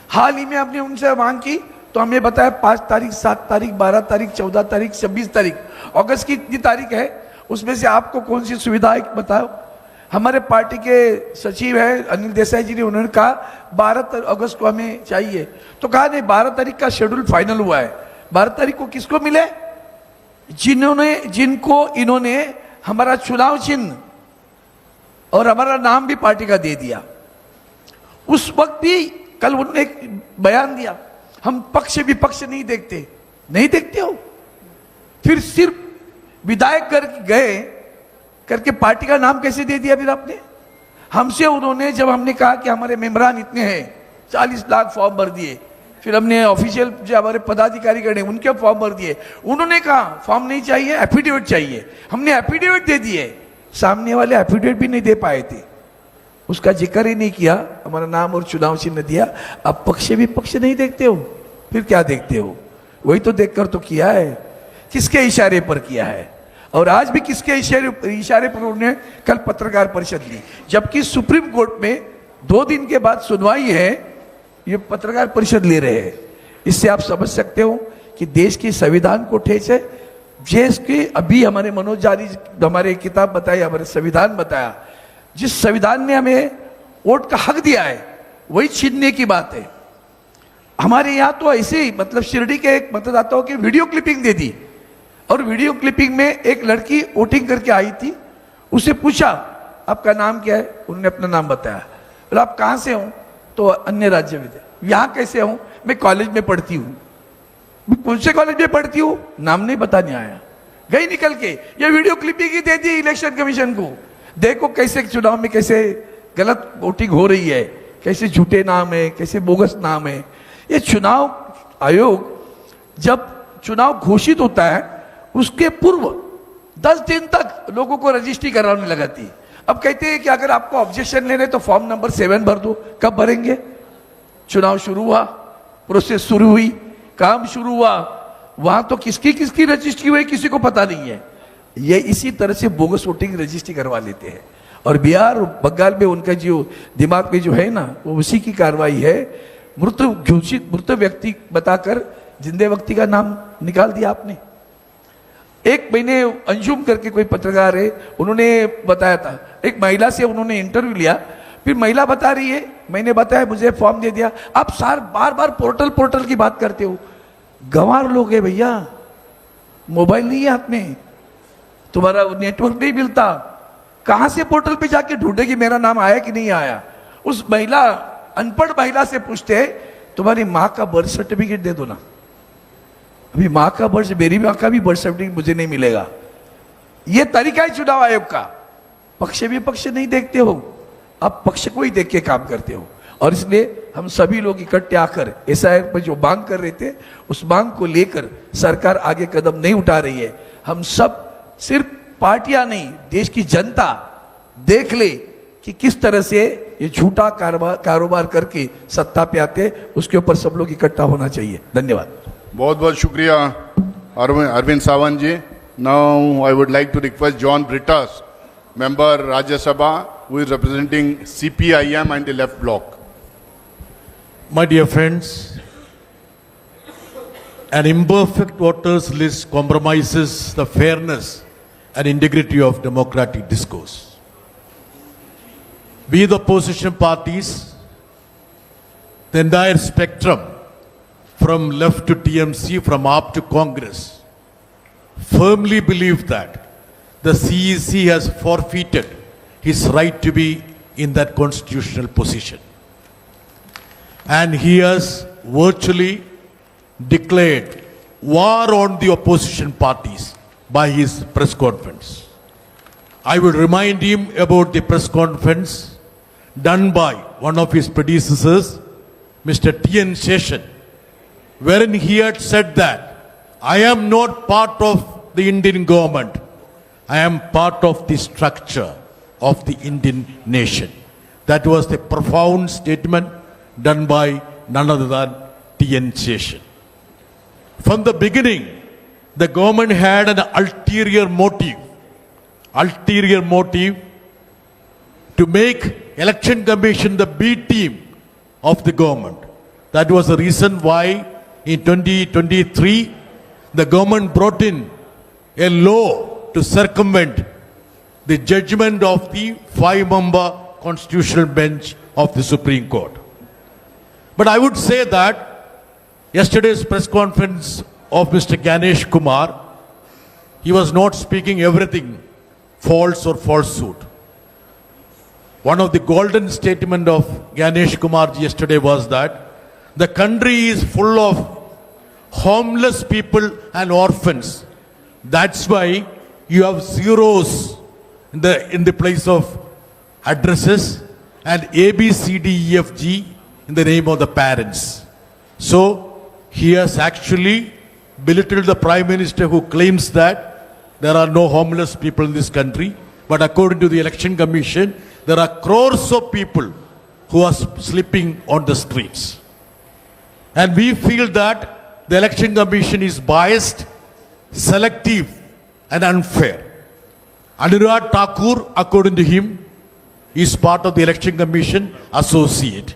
हाल ही में हमने उनसे मांग की तो हमें बताया 5 तारीख, 7 तारीख, 12 तारीख, 14 तारीख, 26 तारीख, अगस्त की कितनी तारीख है, उसमें से आपको कौन सी सुविधा है बताओ। हमारे पार्टी के सचिव है अनिल देसाई जी ने, उन्होंने कहा 12 अगस्त को हमें चाहिए, तो कहा नहीं, 12 तारीख का शेड्यूल फाइनल हुआ है। 12 तारीख को किसको मिले? जिनको इन्होंने हमारा चुनाव चिन्ह और हमारा नाम भी पार्टी का दे दिया। उस वक्त भी कल उन्होंने एक बयान दिया, हम पक्ष विपक्ष नहीं देखते। नहीं देखते हो, फिर सिर्फ विधायक गए करके पार्टी का नाम कैसे दे दिया? फिर आपने हमसे, उन्होंने जब हमने कहा कि हमारे मेंबरान इतने हैं, 40 लाख फॉर्म भर दिए, फिर हमने ऑफिशियल जो हमारे पदाधिकारी गए उनके फॉर्म भर दिए, उन्होंने कहा फॉर्म नहीं चाहिए, एफिडेविट चाहिए, हमने एफिडेविट दे दिए, सामने वाले एफिडेविट भी नहीं दे पाए थे, उसका जिक्र ही नहीं किया, हमारा नाम और चुनाव चिन्ह दिया। अब पक्ष विपक्ष नहीं देखते हो, फिर क्या देखते हो? वही तो देखकर तो किया है, किसके इशारे पर किया है, और आज भी किसके इशारे पर उन्होंने कल पत्रकार परिषद ली, जबकि सुप्रीम कोर्ट में 2 दिन के बाद सुनवाई है, ये पत्रकार परिषद ले रहे हैं। इससे आप समझ सकते हो कि देश की संविधान को ठेस है। देश के अभी हमारे मनोज जारी हमारे किताब बताई, हमारे संविधान बताया, जिस संविधान ने हमें वोट का हक दिया है वही छीनने की बात है। हमारे यहाँ तो ऐसे ही, मतलब शिरडी के एक मतदाताओं की वीडियो क्लिपिंग दे दी, और वीडियो क्लिपिंग में एक लड़की वोटिंग करके आई थी, उसे पूछा आपका नाम क्या है, उन्होंने अपना नाम बताया, और आप कहाँ से हो, तो अन्य राज्य में थे। यहाँ कैसे हूँ, मैं कॉलेज में पढ़ती हूँ। कौन से कॉलेज में पढ़ती हूँ, नाम नहीं बताने आया, गई निकल के। ये वीडियो क्लिपिंग ही दे दी इलेक्शन कमीशन को, देखो कैसे चुनाव में कैसे गलत वोटिंग हो रही है, कैसे झूठे नाम है, कैसे बोगस नाम है। ये चुनाव आयोग जब चुनाव घोषित होता है उसके पूर्व 10 दिन तक लोगों को रजिस्ट्री कराने लगाती है। अब कहते हैं कि अगर आपको ऑब्जेक्शन लेने तो फॉर्म नंबर 7 भर दो। कब भरेंगे? चुनाव शुरू हुआ, प्रोसेस शुरू हुई, काम शुरू हुआ, वहां तो किसकी रजिस्ट्री हुई किसी को पता नहीं है। ये इसी तरह से बोगस वोटिंग रजिस्ट्री करवा लेते हैं। और बिहार और बंगाल में उनका जो दिमाग में जो है ना, वो उसी की कार्रवाई है। मृत घोषित मृत व्यक्ति बताकर जिंदे व्यक्ति का नाम निकाल दिया आपने। एक महीने अंजुम करके कोई पत्रकार है, उन्होंने बताया था, एक महिला से उन्होंने इंटरव्यू लिया, फिर महिला बता रही है मैंने बताया मुझे फॉर्म दे दिया। आप बार बार पोर्टल की बात करते हो। गंवार लोग है भैया, मोबाइल नहीं है हाथ में, तुम्हारा नेटवर्क नहीं मिलता, कहां से पोर्टल पे जाके ढूंढे कि मेरा नाम आया कि नहीं आया। उस महिला, अनपढ़ महिला से पूछते तुम्हारी माँ का बर्थ सर्टिफिकेट दे दो ना। अभी माँ का बर्थ, मेरी माँ का भी बर्थ सर्टिफिकेट मुझे नहीं मिलेगा। यह तरीका है चुनाव आयोग का। पक्ष विपक्ष नहीं देखते हो, आप पक्ष को ही देख के काम करते हो। और इसलिए हम सभी लोग इकट्ठे आकर एसआईआर पर जो मांग कर रहे थे, उस मांग को लेकर सरकार आगे कदम नहीं उठा रही है। हम सब, सिर्फ पार्टियां नहीं, देश की जनता देख ले कि किस तरह से ये झूठा कारोबार करके सत्ता पे आते, उसके ऊपर सब लोग इकट्ठा होना चाहिए। धन्यवाद। बहुत बहुत शुक्रिया Arvind Sawant ji. Now I would like to request John Brittas, member Rajya Sabha, who is representing CPIM and the left bloc. My dear friends, an imperfect voters list compromises the fairness and integrity of democratic discourse. We, the opposition parties, the entire spectrum, from left to TMC, from AAP to Congress, firmly believe that the CEC has forfeited his right to be in that constitutional position. And he has virtually declared war on the opposition parties by his press conference. I will remind him about the press conference done by one of his predecessors, Mr. T.N. Seshan, wherein he had said that I am not part of the Indian government. I am part of the structure of the Indian nation. That was the profound statement done by none other than T.N. Seshan. From the beginning, the government had an ulterior motive to make Election Commission the B team of the government. That was the reason why in 2023, the government brought in a law to circumvent the judgment of the 5-member constitutional bench of the Supreme Court. But I would say that yesterday's press conference of Mr. Ganesh Kumar, he was not speaking everything false or falsehood. One of the golden statement of Ganesh Kumar yesterday was that the country is full of homeless people and orphans. That's why you have zeros in the place of addresses and A, B, C, D, E, F, G in the name of the parents. So he has actually belittled the Prime Minister who claims that there are no homeless people in this country. But according to the Election Commission, there are crores of people who are sleeping on the streets. And we feel that the Election Commission is biased, selective, and unfair. Anurag Thakur, according to him, is part of the Election Commission associate.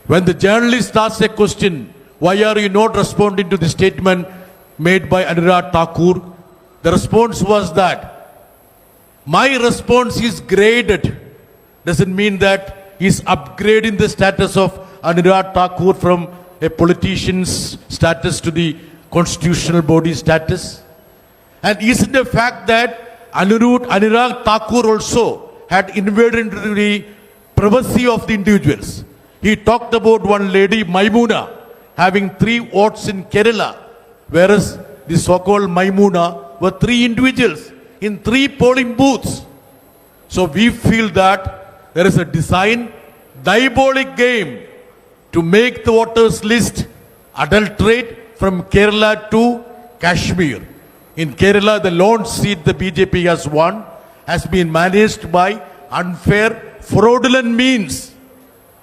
When the journalist asks a question, why are you not responding to the statement made by Anurag Thakur? The response was that my response is graded. Doesn't mean that he's upgrading the status of Anurag Thakur from a politician's status to the constitutional body status. And isn't the fact that Anurag Thakur also had invaded into the privacy of the individuals. He talked about one lady, Maimuna, having 3 votes in Kerala, whereas the so-called Maimuna were 3 individuals in 3 polling booths. So we feel that there is a design diabolic game to make the voters list adulterate from Kerala to Kashmir. In Kerala, the lone seat the BJP has won has been managed by unfair, fraudulent means.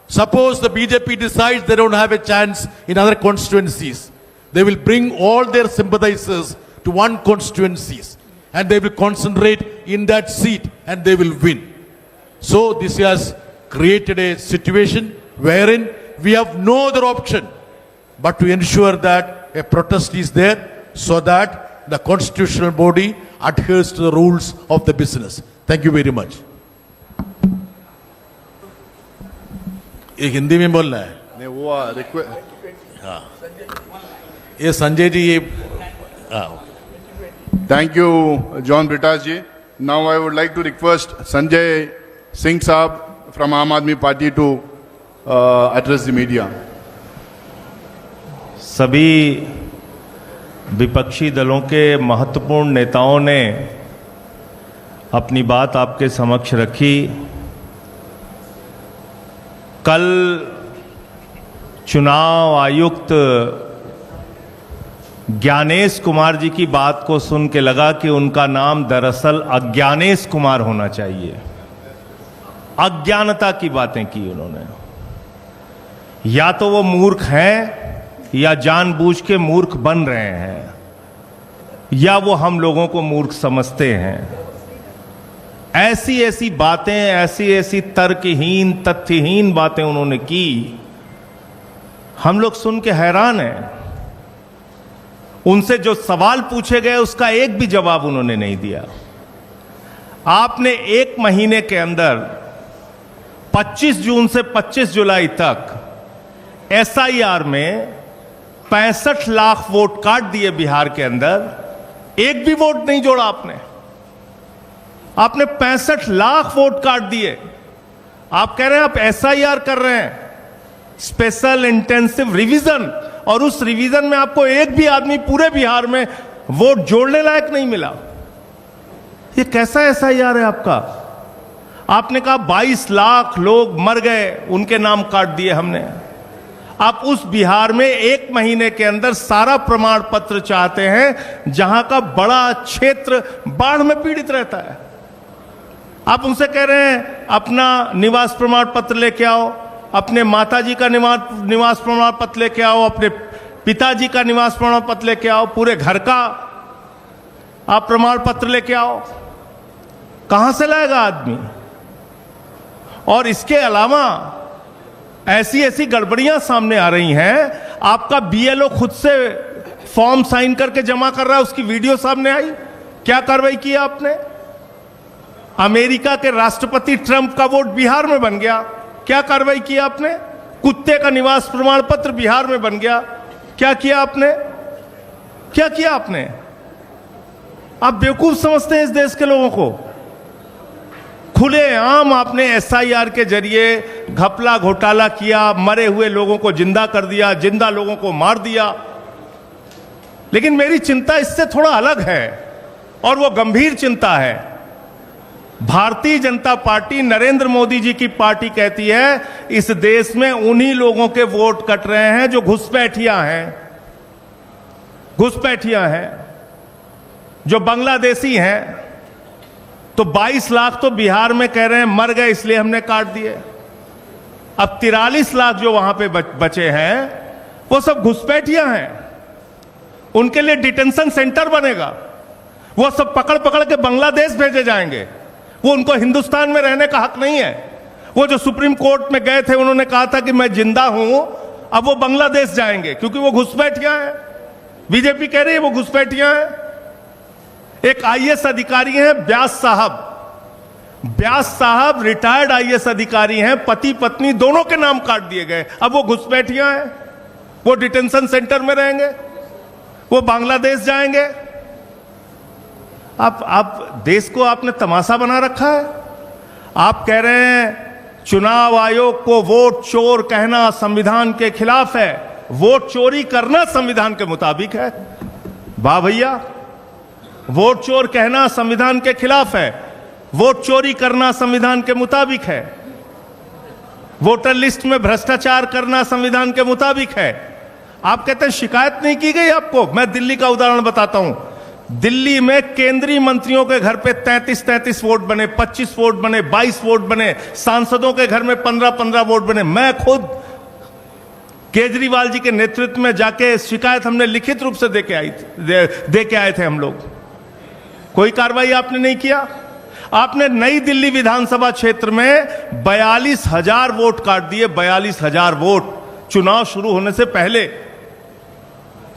Suppose the BJP decides they don't have a chance in other constituencies, they will bring all their sympathizers to one constituencies and they will concentrate in that seat and they will win. So this has created a situation wherein we have no other option but to ensure that a protest is there so that the constitutional body adheres to the rules of the business. Thank you very much. ये हिंदी में बोलना है नहीं वो request ये संजय जी ये Thank you, John Britas ji. Now I would like to request Sanjay Singh Saab from Aam Aadmi Party to address the media. सभी विपक्षी दलों के महत्वपूर्ण नेताओं ने अपनी बात आपके समक्ष रखी। कल चुनाव आयुक्त ज्ञानेश कुमार जी की बात को सुन के लगा कि उनका नाम दरअसल अज्ञानेश कुमार होना चाहिए। अज्ञानता की बातें की उन्होंने। या तो वो मूर्ख हैं या जानबूझ के मूर्ख बन रहे हैं या वो हम लोगों को मूर्ख समझते हैं। ऐसी ऐसी बातें, ऐसी ऐसी तर्कहीन, तथ्यहीन बातें उन्होंने की, हम लोग सुन के हैरान हैं। उनसे जो सवाल पूछे गए उसका एक भी जवाब उन्होंने नहीं दिया। आपने एक महीने के अंदर 25 जून से 25 जुलाई तक SIR में 65 लाख वोट काट दिए बिहार के अंदर, एक भी वोट नहीं जोड़ा आपने। आपने 65 लाख वोट काट दिए। आप कह रहे हैं आप SIR कर रहे हैं, स्पेशल इंटेंसिव रिवीजन, और उस रिवीजन में आपको एक भी आदमी पूरे बिहार में वोट जोड़ने लायक नहीं मिला। ये कैसा SIR है आपका? आपने कहा 22 लाख लोग मर गए, उनके नाम काट दिए हमने। आप उस बिहार में एक महीने के अंदर सारा प्रमाण पत्र चाहते हैं जहां का बड़ा क्षेत्र बाढ़ में पीड़ित रहता है। आप उनसे कह रहे हैं अपना निवास प्रमाण पत्र लेके आओ, अपने माताजी का निवास प्रमाण पत्र लेके आओ, अपने पिताजी का निवास प्रमाण पत्र लेके आओ, पूरे घर का आप प्रमाण पत्र लेके आओ। कहां से लाएगा आदमी? और इसके अलावा ऐसी ऐसी गड़बड़ियां सामने आ रही हैं। आपका BLO खुद से फॉर्म साइन करके जमा कर रहा है, उसकी वीडियो सामने आई। क्या कार्रवाई की आपने? अमेरिका के राष्ट्रपति ट्रंप का वोट बिहार में बन गया, क्या कार्रवाई की आपने? कुत्ते का निवास प्रमाण पत्र बिहार में बन गया, क्या किया आपने? क्या किया आपने? आप बेवकूफ समझते हैं इस देश के लोगों को। खुलेआम आपने SIR के जरिए घपला घोटाला किया, मरे हुए लोगों को जिंदा कर दिया, जिंदा लोगों को मार दिया। लेकिन मेरी चिंता इससे थोड़ा अलग है और वो गंभीर चिंता है। भारतीय जनता पार्टी, नरेंद्र मोदी जी की पार्टी कहती है इस देश में उन्हीं लोगों के वोट कट रहे हैं जो घुसपैठियां हैं, घुसपैठियां हैं, जो बांग्लादेशी हैं। तो 22 लाख तो बिहार में कह रहे हैं मर गए इसलिए हमने काट दिए। अब 43 लाख जो वहां पे बचे हैं वो सब घुसपैठियां हैं। उनके लिए डिटेंशन सेंटर बनेगा, वो सब पकड़ पकड़ के बांग्लादेश भेजे जाएंगे। वो उनको हिंदुस्तान में रहने का हक नहीं है। वो जो सुप्रीम कोर्ट में गए थे उन्होंने कहा था कि मैं जिंदा हूं, अब वो बांग्लादेश जाएंगे क्योंकि वो घुसपैठियां हैं। बीजेपी कह रही है वो घुसपैठियां हैं। एक IAS अधिकारी हैं व्यास साहब, व्यास साहब रिटायर्ड IAS अधिकारी हैं, पति पत्नी दोनों के नाम काट दिए गए। अब वो घुसपैठियां हैं, वो डिटेंशन सेंटर में रहेंगे, वो बांग्लादेश जाएंगे। आप देश को आपने तमाशा बना रखा है। आप कह रहे हैं चुनाव आयोग को वोट चोर कहना संविधान के खिलाफ है, वोट चोरी करना संविधान के मुताबिक है। वाह भैया, वोट चोर कहना संविधान के खिलाफ है, वोट चोरी करना संविधान के मुताबिक है। वोटर लिस्ट में भ्रष्टाचार करना संविधान के मुताबिक है। आप कहते हैं शिकायत नहीं की गई आपको। मैं दिल्ली का उदाहरण बताता हूं। दिल्ली में केंद्रीय मंत्रियों के घर पे 33 वोट बने, 25 वोट बने, 22 वोट बने, सांसदों के घर में 15 वोट बने। मैं खुद केजरीवाल जी के नेतृत्व में जाके शिकायत हमने लिखित रूप से दे के आए थे हम लोग। कोई कार्रवाई आपने नहीं किया। आपने नई दिल्ली विधानसभा क्षेत्र में 42,000 वोट काट दिए, 42,000 वोट चुनाव शुरू होने से पहले।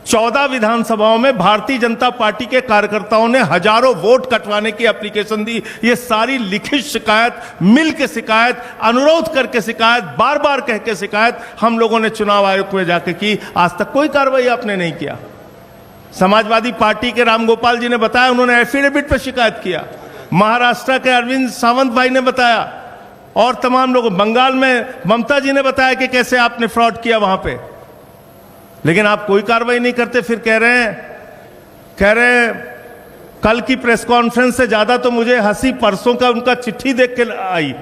14 विधानसभाओं में भारतीय जनता पार्टी के कार्यकर्ताओं ने हजारों वोट कटवाने की एप्लीकेशन दी। ये सारी लिखित शिकायत, मिल के शिकायत, अनुरोध करके शिकायत, बार बार कह के शिकायत हम लोगों ने चुनाव आयोग में जाके की। आज तक कोई कार्रवाई आपने नहीं किया। समाजवादी पार्टी के रामगोपाल जी ने बताया, उन्होंने एफिडेविट पर शिकायत किया। महाराष्ट्र के अरविंद सावंत भाई ने बताया, और तमाम लोग, बंगाल में ममता जी ने बताया कि कैसे आपने फ्रॉड किया वहां पे। लेकिन आप कोई कार्रवाई नहीं करते। फिर कह रहे हैं कल की प्रेस कॉन्फ्रेंस से ज्यादा तो मुझे हंसी परसों का उनका चिट्ठी देख के आई।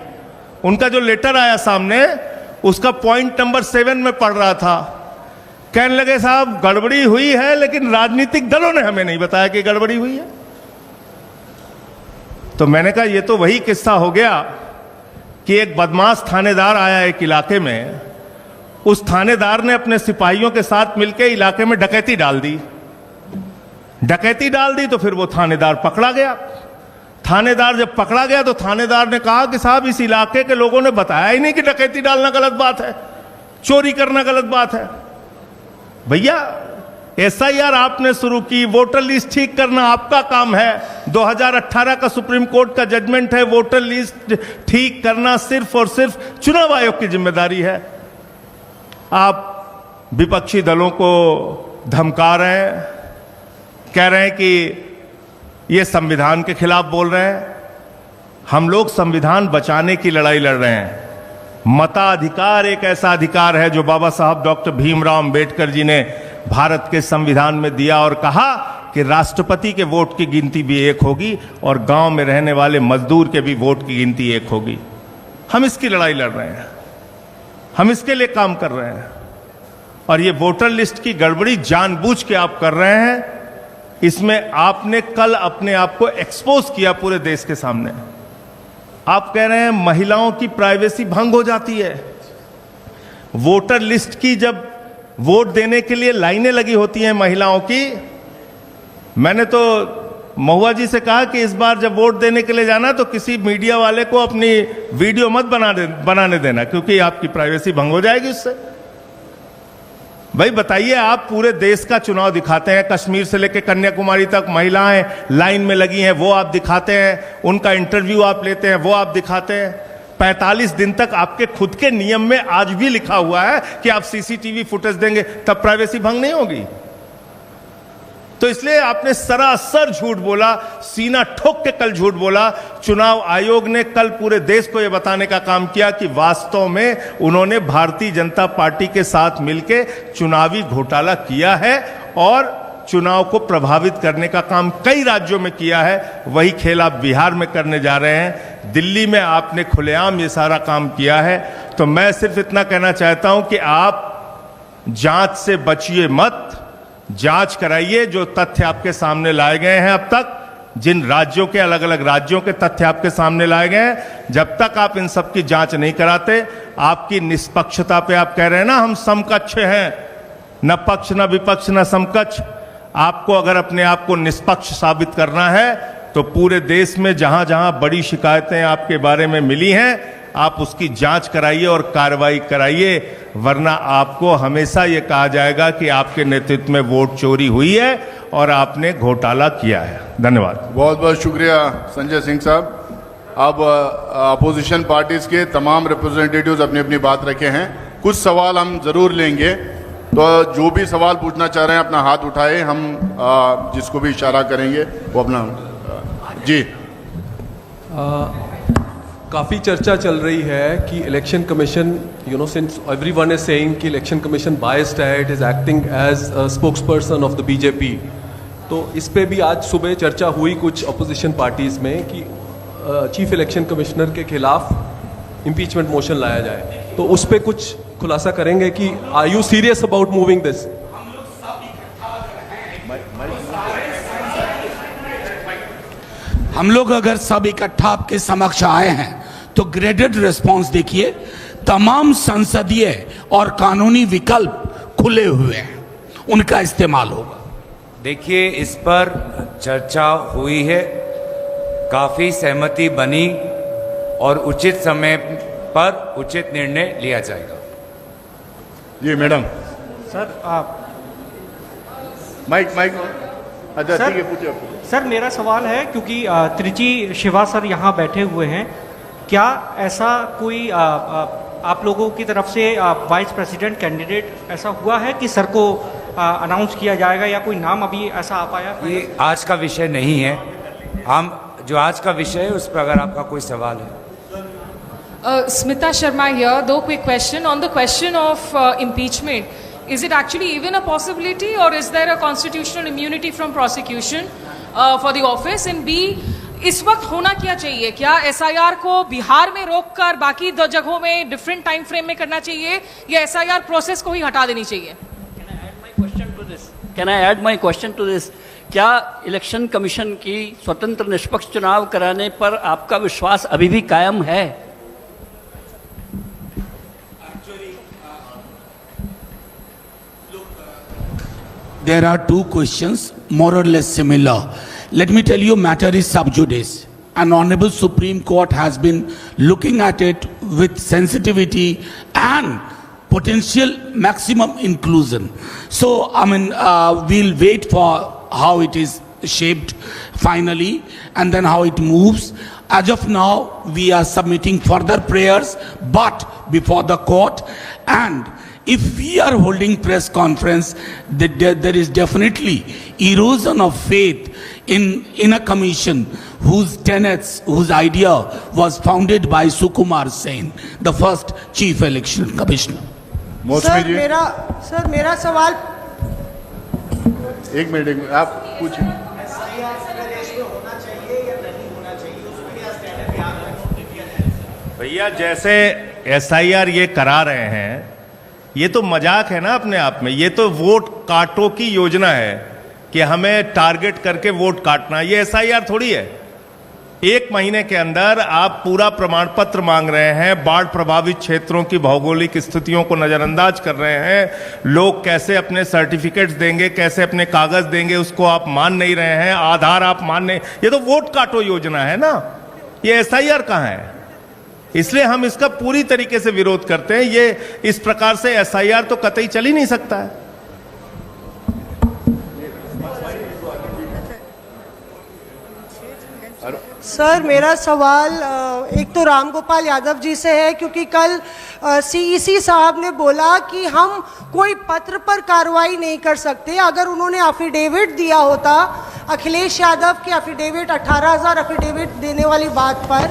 उनका जो लेटर आया सामने, उसका पॉइंट नंबर 7 में पढ़ रहा था। कहने लगे साहब गड़बड़ी हुई है, लेकिन राजनीतिक दलों ने हमें नहीं बताया कि गड़बड़ी हुई है। तो मैंने कहा ये तो वही किस्सा हो गया कि एक बदमाश थानेदार आया एक इलाके में, उस थानेदार ने अपने सिपाहियों के साथ मिलकर इलाके में डकैती डाल दी। तो फिर वो थानेदार पकड़ा गया। थानेदार जब पकड़ा गया तो थानेदार ने कहा कि साहब इस इलाके के लोगों ने बताया ही नहीं कि डकैती डालना गलत बात है, चोरी करना गलत बात है। भैया एसआईआर आपने शुरू की, वोटर लिस्ट ठीक करना आपका काम है। 2018 का सुप्रीम कोर्ट का जजमेंट है, वोटर लिस्ट ठीक करना सिर्फ और सिर्फ चुनाव आयोग की जिम्मेदारी है। आप विपक्षी दलों को धमका रहे हैं, कह रहे हैं कि ये संविधान के खिलाफ बोल रहे हैं। हम लोग संविधान बचाने की लड़ाई लड़ रहे हैं। मताधिकार एक ऐसा अधिकार है जो बाबा साहब डॉक्टर भीमराव अंबेडकर जी ने भारत के संविधान में दिया और कहा कि राष्ट्रपति के वोट की गिनती भी एक होगी और गांव में रहने वाले मजदूर के भी वोट की गिनती एक होगी। हम इसकी लड़ाई लड़ रहे हैं, हम इसके लिए काम कर रहे हैं। और ये वोटर लिस्ट की गड़बड़ी जानबूझ के आप कर रहे हैं। इसमें आपने कल अपने आप को एक्सपोज किया पूरे देश के सामने। आप कह रहे हैं महिलाओं की प्राइवेसी भंग हो जाती है। वोटर लिस्ट की जब वोट देने के लिए लाइनें लगी होती हैं महिलाओं की, मैंने तो महुआ जी से कहा कि इस बार जब वोट देने के लिए जाना तो किसी मीडिया वाले को अपनी वीडियो मत बनाने देना, क्योंकि आपकी प्राइवेसी भंग हो जाएगी उससे। भाई बताइए, आप पूरे देश का चुनाव दिखाते हैं, कश्मीर से लेकर कन्याकुमारी तक महिलाएं लाइन में लगी हैं, वो आप दिखाते हैं। उनका इंटरव्यू आप लेते हैं, वो आप दिखाते हैं। 45 दिन तक आपके खुद के नियम में आज भी लिखा हुआ है कि आप सीसीटीवी फुटेज देंगे, तब प्राइवेसी भंग नहीं होगी। तो इसलिए आपने सरासर झूठ बोला, सीना ठोक के कल झूठ बोला। चुनाव आयोग ने कल पूरे देश को यह बताने का काम किया कि वास्तव में उन्होंने भारतीय जनता पार्टी के साथ मिलकर चुनावी घोटाला किया है और चुनाव को प्रभावित करने का काम कई राज्यों में किया है। वही खेल आप बिहार में करने जा रहे हैं। दिल्ली में आपने खुलेआम ये सारा काम किया है। तो मैं सिर्फ इतना कहना चाहता हूं कि आप जांच से बचिए मत, जांच कराइए। जो तथ्य आपके सामने लाए गए हैं अब तक, जिन राज्यों के, अलग अलग राज्यों के तथ्य आपके सामने लाए गए हैं, जब तक आप इन सब की जांच नहीं कराते, आपकी निष्पक्षता पे आप कह रहे हैं ना हम समकक्ष हैं, न पक्ष न विपक्ष न समकक्ष। आपको अगर अपने आप को निष्पक्ष साबित करना है तो पूरे देश में जहां जहां बड़ी शिकायतें आपके बारे में मिली हैं, आप उसकी जांच कराइए और कार्रवाई कराइए, वरना आपको हमेशा ये कहा जाएगा कि आपके नेतृत्व में वोट चोरी हुई है और आपने घोटाला किया है। धन्यवाद। बहुत बहुत शुक्रिया संजय सिंह साहब। अब अपोजिशन पार्टीज के तमाम रिप्रेजेंटेटिव्स अपनी अपनी बात रखे हैं। कुछ सवाल हम जरूर लेंगे, तो जो भी सवाल पूछना चाह रहे हैं अपना हाथ उठाए, हम जिसको भी इशारा करेंगे वो अपना जी। काफ़ी चर्चा चल रही है कि election commission, since everyone is saying कि इलेक्शन कमीशन बायस्ड है, it is acting as a spokesperson of the BJP. तो इस पे भी आज सुबह चर्चा हुई कुछ अपोजिशन पार्टीज़ में कि चीफ इलेक्शन कमिश्नर के खिलाफ इम्पीचमेंट मोशन लाया जाए। तो उस पर कुछ खुलासा करेंगे कि are you serious about moving this? हम लोग अगर सब इकट्ठा आपके समक्ष आए हैं तो ग्रेडेड रिस्पांस देखिए, तमाम संसदीय और कानूनी विकल्प खुले हुए हैं, उनका इस्तेमाल होगा। देखिए, इस पर चर्चा हुई है, काफ़ी सहमति बनी और उचित समय पर उचित निर्णय लिया जाएगा। जी मैडम। सर आप माइक अच्छा सर- ठीक है, पूछिए। सर मेरा सवाल है, क्योंकि त्रिची शिवा सर यहाँ बैठे हुए हैं, क्या ऐसा कोई आप लोगों की तरफ से वाइस प्रेसिडेंट कैंडिडेट ऐसा हुआ है कि सर को अनाउंस किया जाएगा, या कोई नाम अभी ऐसा आ पाया? ये आज का विषय नहीं है। हम जो आज का विषय है उस पर अगर आपका कोई सवाल है। Smita Sharma here. Though quick question on the question of impeachment. Is it actually even a possibility, or is there a constitutional immunity from prosecution for the office? And B, इस वक्त होना क्या चाहिए? क्या SIR को बिहार में रोककर बाकी दो जगहों में डिफरेंट टाइम फ्रेम में करना चाहिए, या SIR प्रोसेस को ही हटा देनी चाहिए? Can I add my question to this? क्या इलेक्शन कमीशन की स्वतंत्र निष्पक्ष चुनाव कराने पर आपका विश्वास अभी भी कायम है? There are two questions, more or less similar. Let me tell you, matter is sub judice. An honorable Supreme Court has been looking at it with sensitivity and potential maximum inclusion. So, we'll wait for how it is shaped finally and then how it moves. As of now, we are submitting further prayers, but before the court. And if we are holding press conference, there is definitely erosion of faith in a commission whose tenets, whose idea was founded by Sukumar Sen, the first chief election commissioner. मौसमी जी, sir मेरा सवाल एक minute आप पूछिए। भैया, जैसे SIR ये करा रहे हैं, ये तो मजाक है ना अपने आप में। ये तो वोट काटो की योजना है कि हमें टारगेट करके वोट काटना। ये SIR थोड़ी है। 1 महीने के अंदर आप पूरा प्रमाण पत्र मांग रहे हैं, बाढ़ प्रभावित क्षेत्रों की भौगोलिक स्थितियों को नजरअंदाज कर रहे हैं, लोग कैसे अपने सर्टिफिकेट्स देंगे, कैसे अपने कागज देंगे, उसको आप मान नहीं रहे हैं, आधार आप मान नहीं। ये तो वोट काटो योजना है ना, ये SIR कहाँ है? इसलिए हम इसका पूरी तरीके से विरोध करते हैं। ये इस प्रकार से SIR तो कतई चल ही नहीं सकता है। सर मेरा सवाल एक तो रामगोपाल यादव जी से है, क्योंकि कल CEC साहब ने बोला कि हम कोई पत्र पर कार्रवाई नहीं कर सकते। अगर उन्होंने एफिडेविट दिया होता, अखिलेश यादव के एफिडेविट 18,000 एफिडेविट देने वाली बात पर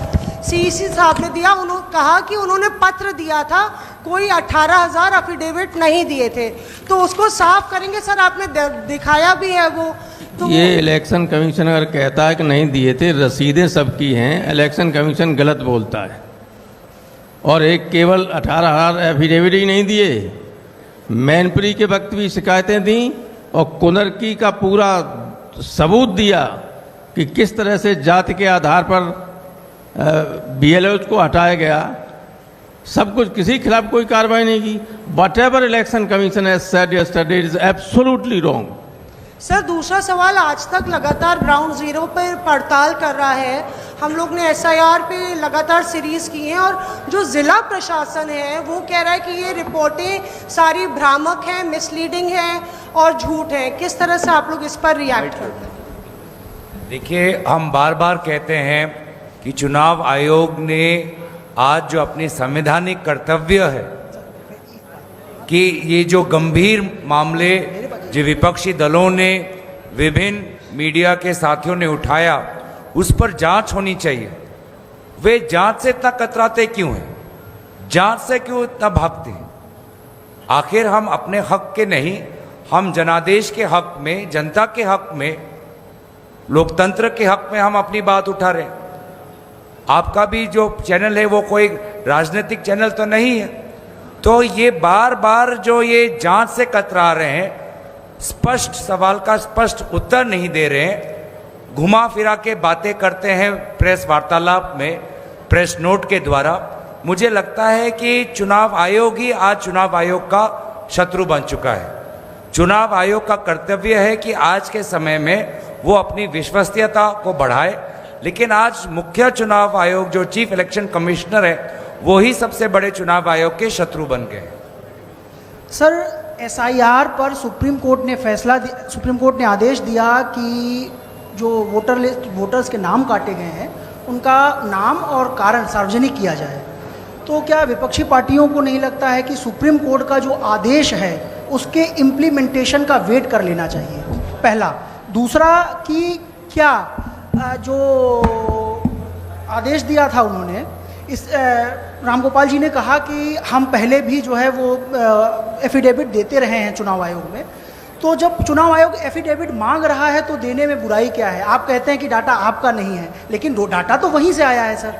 CEC साहब ने दिया, उन्होंने कहा कि उन्होंने पत्र दिया था, कोई 18,000 एफिडेविट नहीं दिए थे, तो उसको साफ करेंगे। सर आपने दिखाया भी है वो तो ये इलेक्शन कमीशन अगर कहता है कि नहीं दिए थे, रसीदें सबकी हैं, इलेक्शन कमीशन गलत बोलता है। और एक केवल 18,000 एफिडेविट ही नहीं दिए, मैनपुरी के वक्त भी शिकायतें दी और कुनरकी का पूरा सबूत दिया कि किस तरह से जाति के आधार पर BLOs को हटाया गया। सब कुछ, किसी के खिलाफ कोई कार्रवाई नहीं की। What ever election commission has said yesterday is absolutely wrong. Sir दूसरा सवाल, आज तक लगातार ग्राउंड जीरो पर पड़ताल कर रहा है। हम लोग ने SIR पे लगातार सीरीज की हैं, और जो ज़िला प्रशासन है वो कह रहा है कि ये रिपोर्टें सारी भ्रामक हैं, मिसलीडिंग हैं और झूठ हैं। किस तरह से आप लोग इस पर रिएक्ट करते हैं? देखिए, हम बार बार कहते हैं कि चुनाव आयोग ने आज जो अपनी संवैधानिक कर्तव्य है कि ये जो गंभीर मामले जो विपक्षी दलों ने, विभिन्न मीडिया के साथियों ने उठाया, उस पर जांच होनी चाहिए। वे जांच से इतना कतराते क्यों हैं? जांच से क्यों इतना भागते हैं? आखिर हम अपने हक के नहीं, हम जनादेश के हक में, जनता के हक में, लोकतंत्र के हक में हम अपनी बात उठा रहे हैं। आपका भी जो चैनल है वो कोई राजनीतिक चैनल तो नहीं है। तो ये बार बार जो ये जांच से कतरा रहे हैं, स्पष्ट सवाल का स्पष्ट उत्तर नहीं दे रहे हैं, घुमा फिरा के बातें करते हैं प्रेस वार्तालाप में, प्रेस नोट के द्वारा। मुझे लगता है कि चुनाव आयोग ही आज चुनाव आयोग का शत्रु बन चुका है। चुनाव आयोग का कर्तव्य है कि आज के समय में वो अपनी विश्वसनीयता को बढ़ाए, लेकिन आज मुख्य चुनाव आयोग जो चीफ इलेक्शन कमिश्नर है वो ही सबसे बड़े चुनाव आयोग के शत्रु बन गए। सर, एसआईआर पर सुप्रीम कोर्ट ने आदेश दिया कि जो वोटर्स के नाम काटे गए हैं उनका नाम और कारण सार्वजनिक किया जाए। तो क्या विपक्षी पार्टियों को नहीं लगता है कि सुप्रीम कोर्ट का जो आदेश है उसके इम्प्लीमेंटेशन का वेट कर लेना चाहिए? पहला। दूसरा कि क्या जो आदेश दिया था उन्होंने, इस रामगोपाल जी ने कहा कि हम पहले भी जो है वो एफिडेविट देते रहे हैं चुनाव आयोग में, तो जब चुनाव आयोग एफिडेविट मांग रहा है तो देने में बुराई क्या है? आप कहते हैं कि डाटा आपका नहीं है, लेकिन डाटा तो वहीं से आया है सर।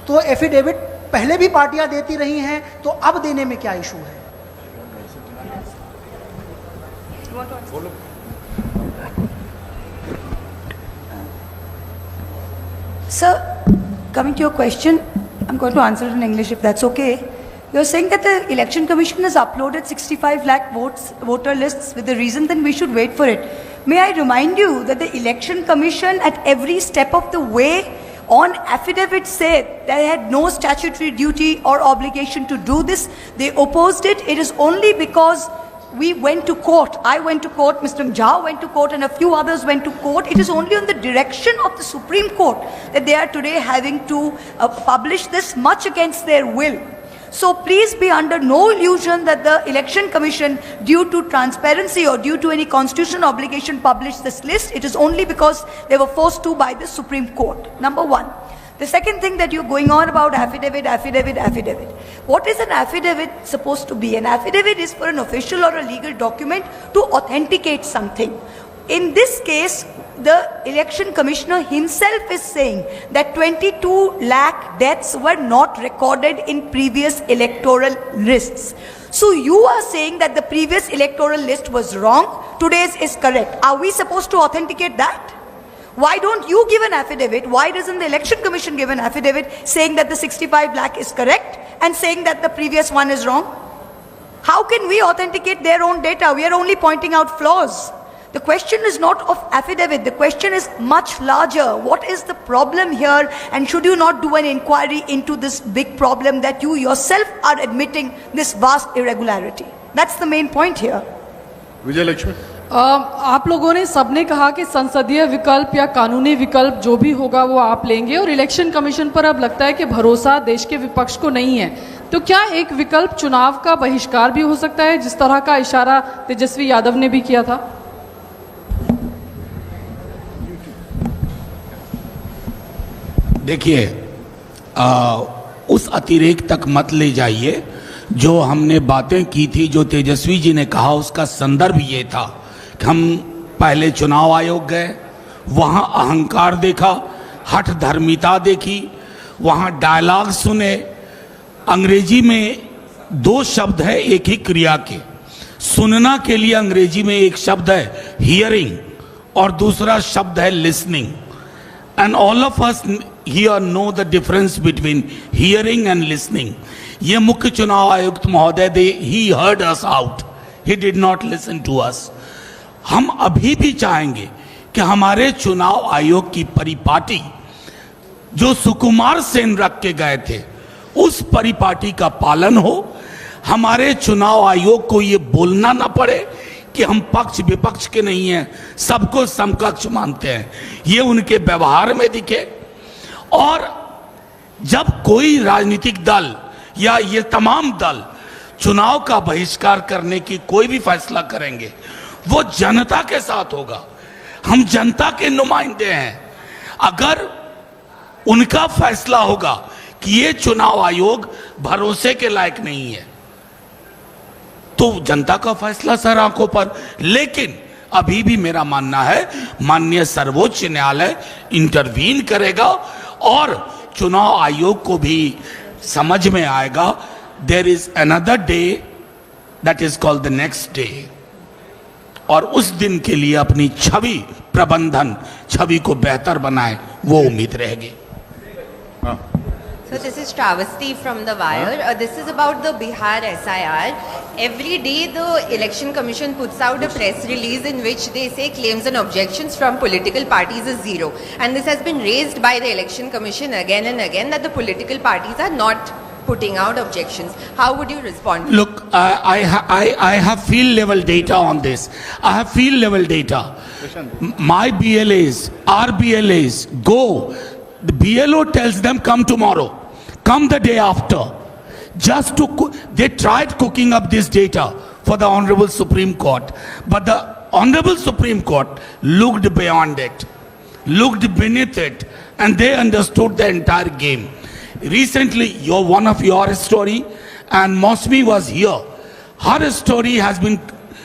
तो एफिडेविट पहले भी पार्टियां देती रही हैं, तो अब देने में क्या इशू है? Sir, coming to your question, I'm going to answer it in English if that's okay. You're saying that the Election Commission has uploaded 65 lakh voter lists with the reason that we should wait for it. May I remind you that the Election Commission at every step of the way on affidavit said they had no statutory duty or obligation to do this. They opposed it. It is only because we went to court. I went to court, Mr. Jha went to court, and a few others went to court. It is only on the direction of the Supreme Court that they are today having to publish this, much against their will. So please be under no illusion that the Election Commission, due to transparency or due to any constitutional obligation, published this list. It is only because they were forced to by the Supreme Court. Number one. The second thing that you're going on about affidavit. What is an affidavit supposed to be? An affidavit is for an official or a legal document to authenticate something. In this case, the election commissioner himself is saying that 22 lakh deaths were not recorded in previous electoral lists. So you are saying that the previous electoral list was wrong, today's is correct. Are we supposed to authenticate that? Why don't you give an affidavit? Why doesn't the election commission give an affidavit saying that the 65 lakh is correct and saying that the previous one is wrong? How can we authenticate their own data? We are only pointing out flaws. The question is not of affidavit. The question is much larger. What is the problem here? And should you not do an inquiry into this big problem that you yourself are admitting this vast irregularity? That's the main point here. विजय लक्ष्मी, आप लोगों ने सबने कहा कि संसदीय विकल्प या कानूनी विकल्प जो भी होगा वो आप लेंगे, और इलेक्शन कमीशन पर अब लगता है कि भरोसा देश के विपक्ष को नहीं है। तो क्या एक विकल्प चुनाव का बहिष्कार भी हो सकता है, जिस तरह का इशारा तेजस्वी यादव ने भी किया था? देखिए, उस अतिरेक तक मत ले जाइए। जो हमने बातें की थी, जो तेजस्वी जी ने कहा, उसका संदर्भ ये था कि हम पहले चुनाव आयोग गए, वहाँ अहंकार देखा, हठ धर्मिता देखी, वहाँ डायलॉग सुने। अंग्रेजी में दो शब्द है एक ही क्रिया के। सुनना के लिए अंग्रेजी में एक शब्द है हियरिंग और दूसरा शब्द है listening. And all of us here know the difference between hearing and listening. ये मुख्य चुनाव आयुक्त महोदय he heard us out, he did not listen to us. हम अभी भी चाहेंगे कि हमारे चुनाव आयोग की परिपाटी जो सुकुमार सेन रख के गए थे, उस परिपाटी का पालन हो। हमारे चुनाव आयोग को ये बोलना ना पड़े कि हम पक्ष विपक्ष के नहीं हैं, सबको समकक्ष मानते हैं। ये उनके व्यवहार में दिखे। और जब कोई राजनीतिक दल या ये तमाम दल चुनाव का बहिष्कार करने की कोई भी फैसला करेंगे, वो जनता के साथ होगा। हम जनता के नुमाइंदे हैं। अगर उनका फैसला होगा कि ये चुनाव आयोग भरोसे के लायक नहीं है, तो जनता का फैसला सर आंखों पर। लेकिन अभी भी मेरा मानना है माननीय सर्वोच्च न्यायालय इंटरवीन करेगा और चुनाव आयोग को भी समझ में आएगा there is another day that is called the next day. और उस दिन के लिए अपनी छवि प्रबंधन, छवि को बेहतर बनाए, वो उम्मीद रहेगी. So this is Travesti from The Wire. This is about the Bihar SIR. Every day the Election Commission puts out a press release in which they say claims and objections from political parties is zero. And this has been raised by the Election Commission again and again that the political parties are not putting out objections. How would you respond? Look, I have field level data on this. I have field level data. My BLAs, our BLAs go. The BLO tells them come tomorrow, come the day after. Just to they tried cooking up this data for the Honorable Supreme Court, but the Honorable Supreme Court looked beyond it, looked beneath it, and they understood the entire game. Recently, one of your story, and Mosmi was here. Her story has been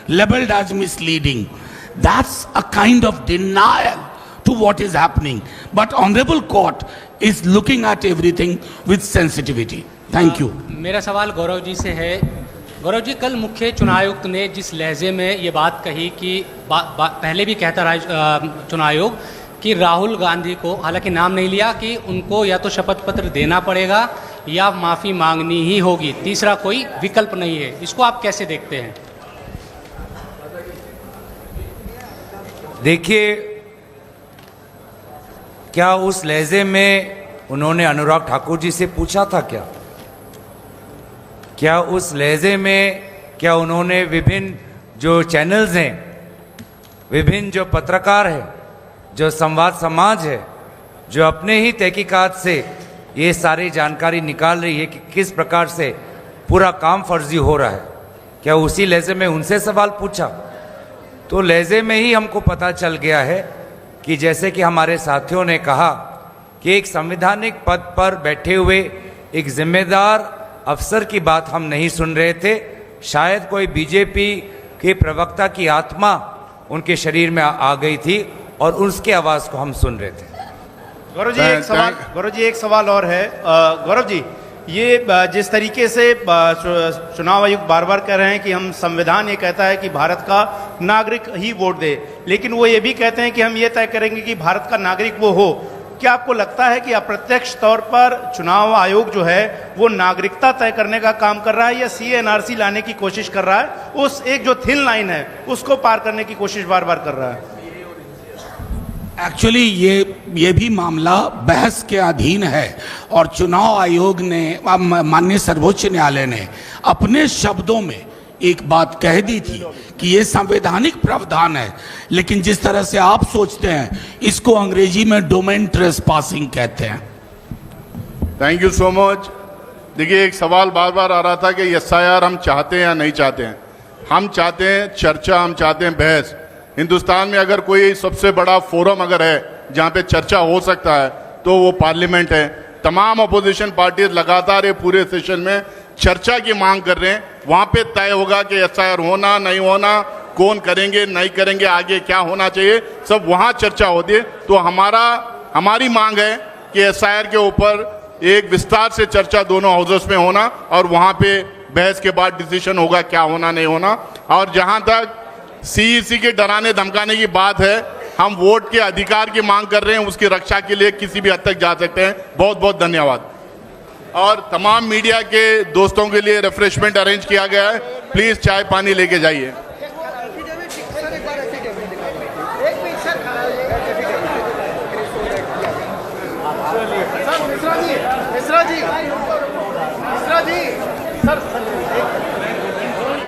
labeled as misleading. That's a kind of denial to what is happening. But Honorable Court is looking at everything with sensitivity. Thank you. मेरा सवाल गौरव जी से है. गौरव जी, कल मुख्य चुनाव आयुक्त ने जिस लहजे में ये बात कही कि पहले भी कहता रहा चुनाव आयोग कि राहुल गांधी को, हालांकि नाम नहीं लिया, कि उनको या तो शपथ पत्र देना पड़ेगा या माफ़ी मांगनी ही होगी, तीसरा कोई विकल्प नहीं है. इसको आप कैसे देखते हैं? देखिए, क्या उस लहजे में उन्होंने अनुराग ठाकुर जी से पूछा था क्या उस लहजे में क्या उन्होंने विभिन्न जो चैनल्स हैं, विभिन्न जो पत्रकार हैं, जो संवाद समाज है, जो अपने ही तहकीकात से ये सारी जानकारी निकाल रही है कि किस प्रकार से पूरा काम फर्जी हो रहा है, क्या उसी लहजे में उनसे सवाल पूछा? तो लहजे में ही हमको पता चल गया है कि जैसे कि हमारे साथियों ने कहा कि एक संवैधानिक पद पर बैठे हुए एक जिम्मेदार अफसर की बात हम नहीं सुन रहे थे. शायद कोई बीजेपी के प्रवक्ता की आत्मा उनके शरीर में आ गई थी और उसके आवाज़ को हम सुन रहे थे. गौरव जी एक सवाल और है. गौरव जी, ये जिस तरीके से चुनाव आयोग बार बार कह रहे हैं कि हम संविधान ये कहता है कि भारत का नागरिक ही वोट दे, लेकिन वो ये भी कहते हैं कि हम ये तय करेंगे कि भारत का नागरिक वो हो. क्या आपको लगता है कि अप्रत्यक्ष तौर पर चुनाव आयोग जो है वो नागरिकता तय करने का काम कर रहा है या CA/NRC लाने की कोशिश कर रहा है, उस एक जो थिन लाइन है उसको पार करने की कोशिश बार बार कर रहा है? एक्चुअली ये भी मामला बहस के अधीन है और चुनाव आयोग ने, माननीय सर्वोच्च न्यायालय ने अपने शब्दों में एक बात कह दी थी कि ये संवैधानिक प्रावधान है, लेकिन जिस तरह से आप सोचते हैं इसको अंग्रेजी में डोमेन ट्रेसपासिंग कहते हैं. Thank you so much. देखिए, एक सवाल बार बार आ रहा था कि SIR हम चाहते हैं या नहीं चाहते हैं. हम चाहते हैं चर्चा, हम चाहते हैं बहस. हिंदुस्तान में अगर कोई सबसे बड़ा फोरम अगर है जहाँ पे चर्चा हो सकता है तो वो पार्लियामेंट है. तमाम अपोजिशन पार्टीज लगातार ये पूरे सेशन में चर्चा की मांग कर रहे हैं. वहाँ पे तय होगा कि SIR होना नहीं होना, कौन करेंगे नहीं करेंगे, आगे क्या होना चाहिए, सब वहाँ चर्चा होती है. तो हमारी मांग है कि SIR के ऊपर एक विस्तार से चर्चा दोनों हाउसेस में होना और वहाँ पे बहस के बाद डिसीजन होगा क्या होना नहीं होना. और जहाँ तक CEC के डराने धमकाने की बात है, हम वोट के अधिकार की मांग कर रहे हैं, उसकी रक्षा के लिए किसी भी हद तक जा सकते हैं. बहुत बहुत धन्यवाद. और तमाम मीडिया के दोस्तों के लिए रिफ्रेशमेंट अरेंज किया गया है. प्लीज चाय पानी लेके जाइए. मिश्रा जी